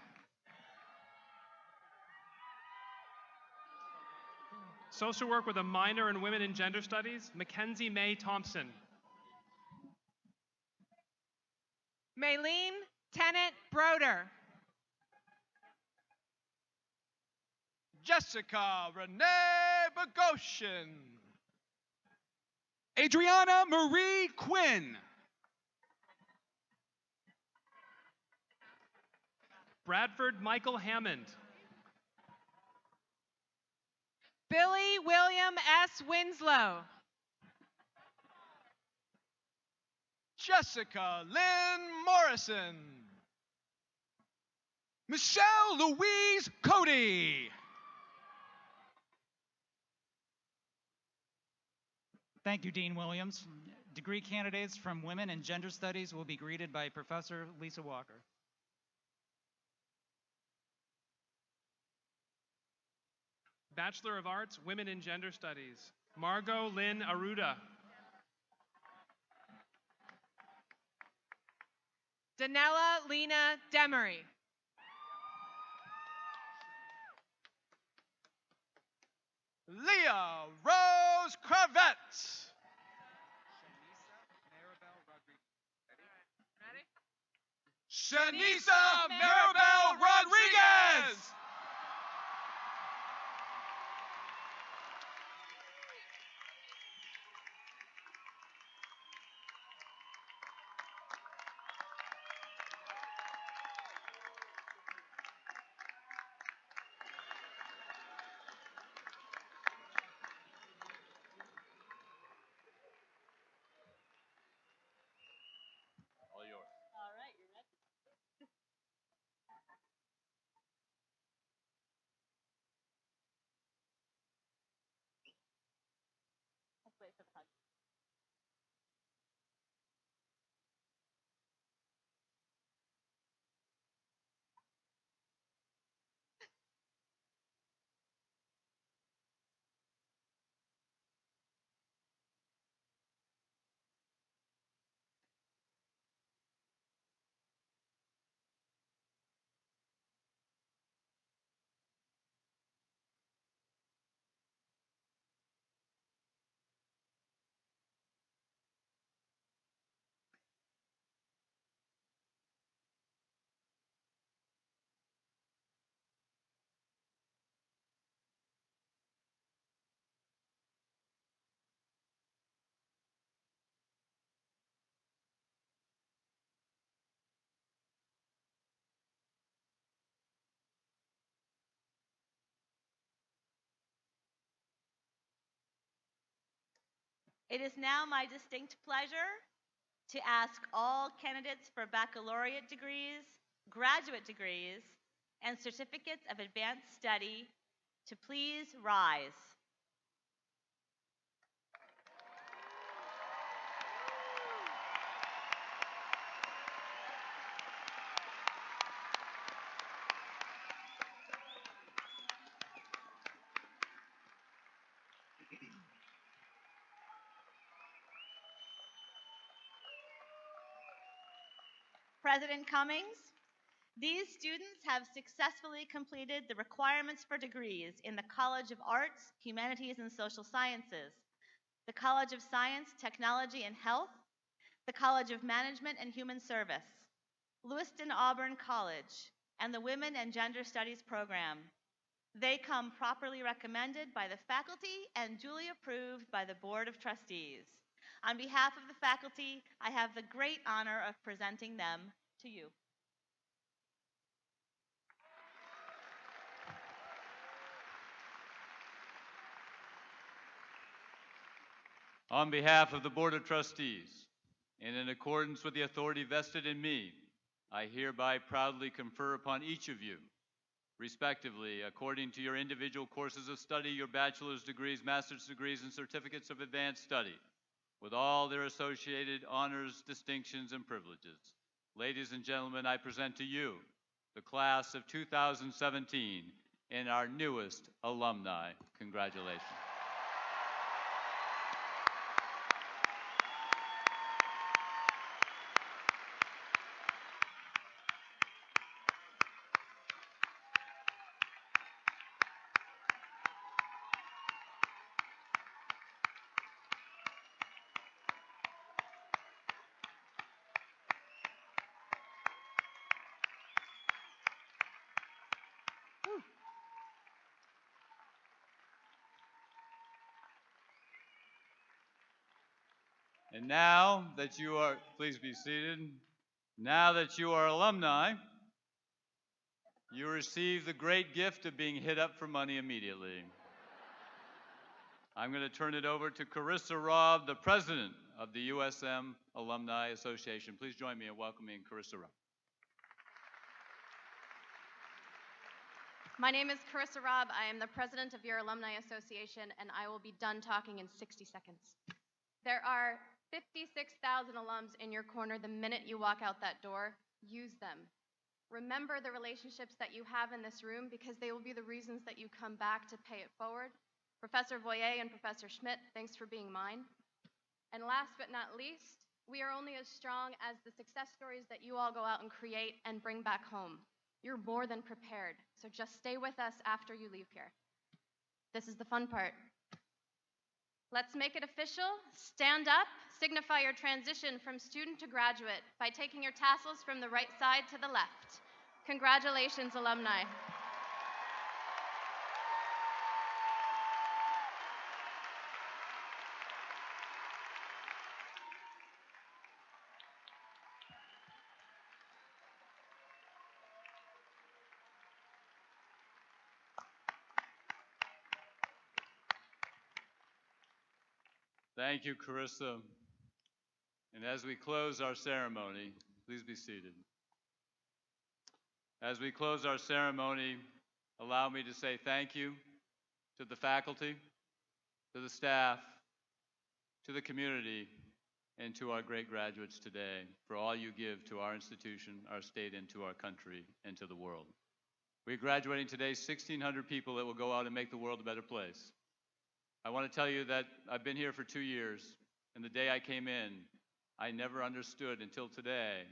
Social work with a minor in women and gender studies, Mackenzie May Thompson. Maylene Tennant Broder. Jessica Renee Bogosian. Adriana Marie Quinn. Bradford Michael Hammond. Billy William S. Winslow. Jessica Lynn Morrison. Michelle Louise Cody. Thank you, Dean Williams. Degree candidates from Women and Gender Studies will be greeted by Professor Lisa Walker. Bachelor of Arts, Women and Gender Studies, Margot Lynn Aruda. Danella Lena Demery. Leah Rose Cravets. Shanisa Maribel Rodriguez. All yours. All right, you ready? Let's wait for the hug. It is now my distinct pleasure to ask all candidates for baccalaureate degrees, graduate degrees, and certificates of advanced study to please rise. President Cummings. These students have successfully completed the requirements for degrees in the College of Arts, Humanities, and Social Sciences, the College of Science, Technology, and Health, the College of Management and Human Service, Lewiston Auburn College, and the Women and Gender Studies program. They come properly recommended by the faculty and duly approved by the Board of Trustees. On behalf of the faculty, I have the great honor of presenting them to you. On behalf of the Board of Trustees, and in accordance with the authority vested in me, I hereby proudly confer upon each of you, respectively, according to your individual courses of study, your bachelor's degrees, master's degrees, and certificates of advanced study, with all their associated honors, distinctions, and privileges. Ladies and gentlemen, I present to you the class of 2017 and our newest alumni. Congratulations. And now that you are, please be seated. Now that you are alumni, you receive the great gift of being hit up for money immediately. I'm going to turn it over to Carissa Robb, the president of the USM Alumni Association. Please join me in welcoming Carissa Robb. My name is Carissa Robb. I am the president of your Alumni Association, and I will be done talking in 60 seconds. There are 56,000 alums in your corner the minute you walk out that door. Use them. Remember the relationships that you have in this room because they will be the reasons that you come back to pay it forward. Professor Voyer and Professor Schmidt, thanks for being mine. And last but not least, we are only as strong as the success stories that you all go out and create and bring back home. You're more than prepared, so just stay with us after you leave here. This is the fun part. Let's make it official. Stand up, signify your transition from student to graduate by taking your tassels from the right side to the left. Congratulations, alumni. Thank you, Carissa. And as we close our ceremony, please be seated. As we close our ceremony, allow me to say thank you to the faculty, to the staff, to the community, and to our great graduates today for all you give to our institution, our state, and to our country, and to the world. We're graduating today 1,600 people that will go out and make the world a better place. I want to tell you that I've been here for 2 years, and the day I came in, I never understood until today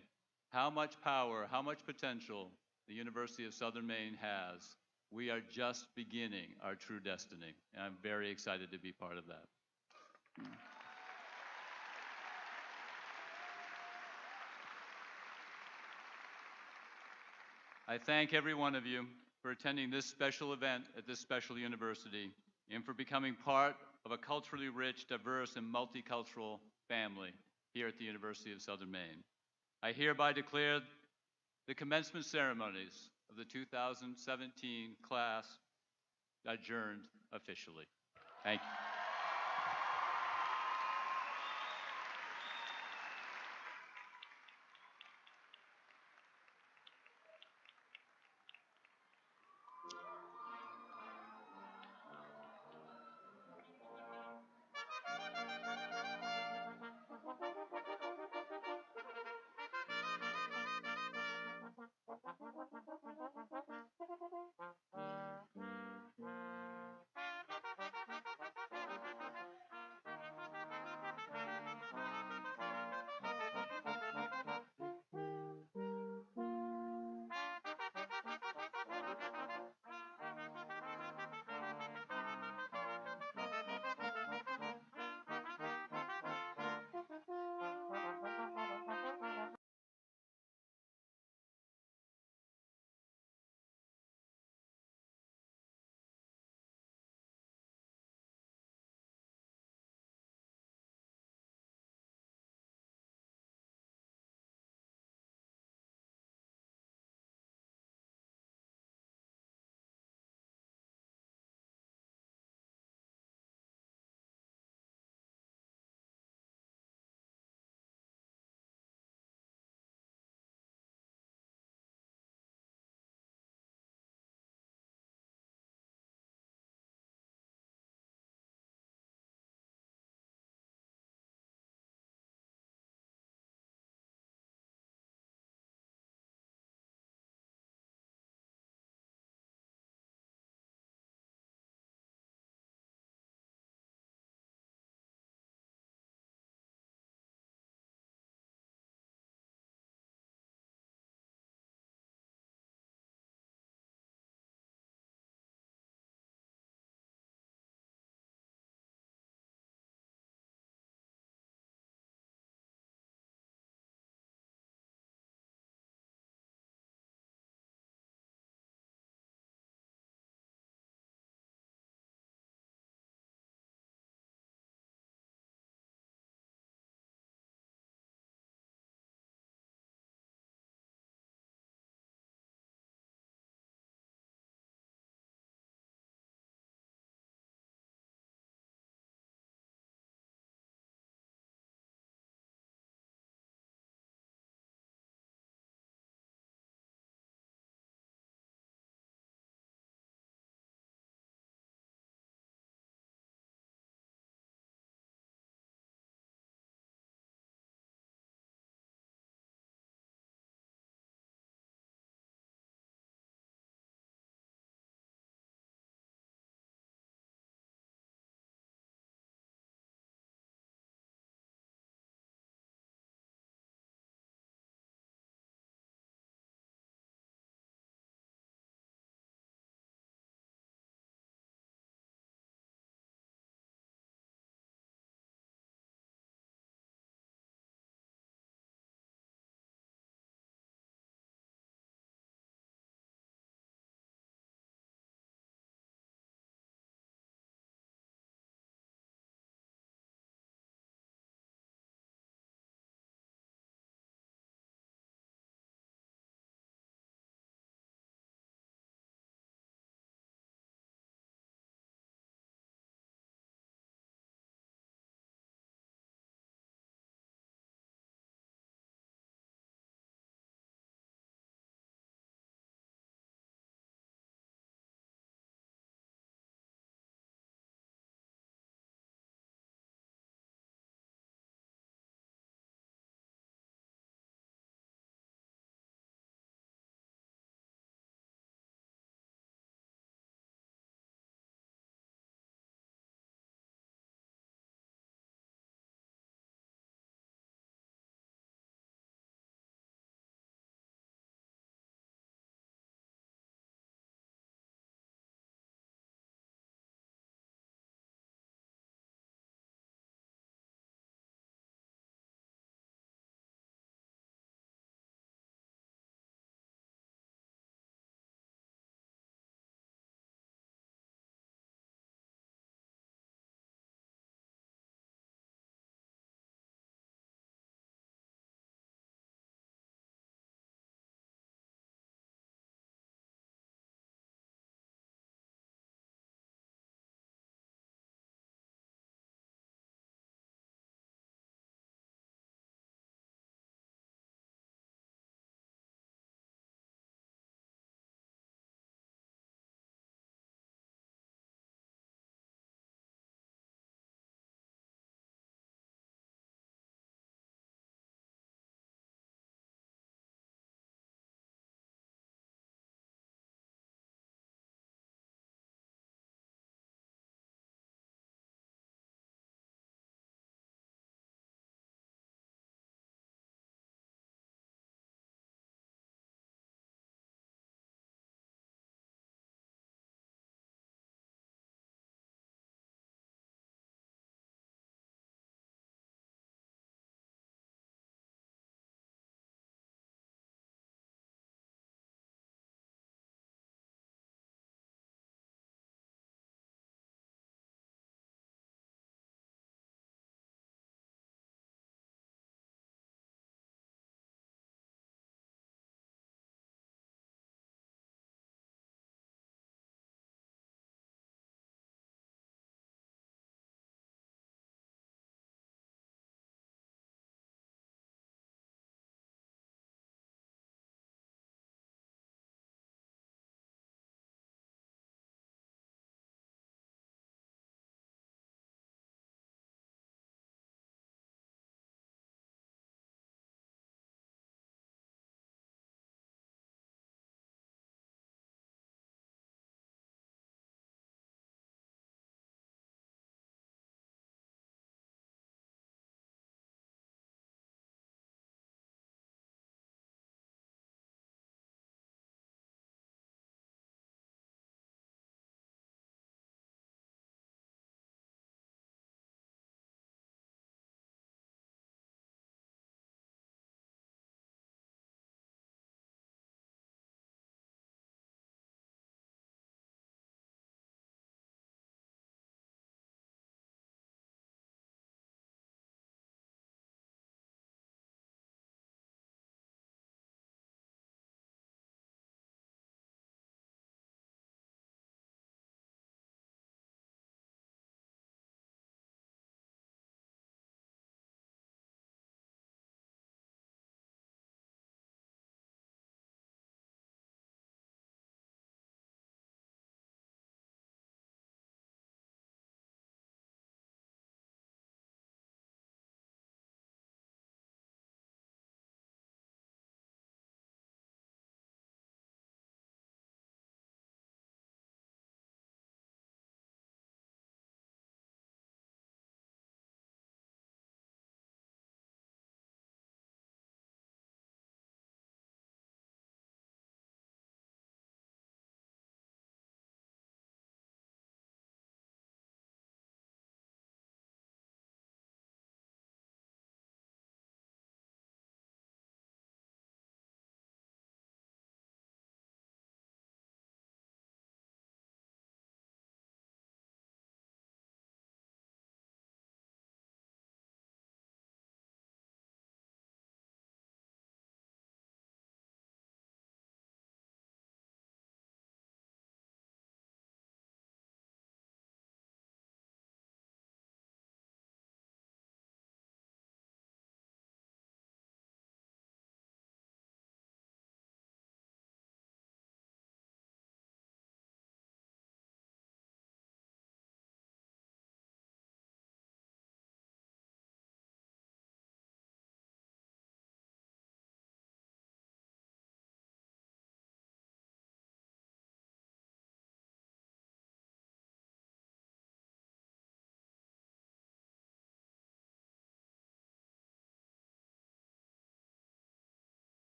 how much power, how much potential the University of Southern Maine has. We are just beginning our true destiny, and I'm very excited to be part of that. I thank every one of you for attending this special event at this special university and for becoming part of a culturally rich, diverse, and multicultural family here at the University of Southern Maine. I hereby declare the commencement ceremonies of the 2017 class adjourned officially. Thank you.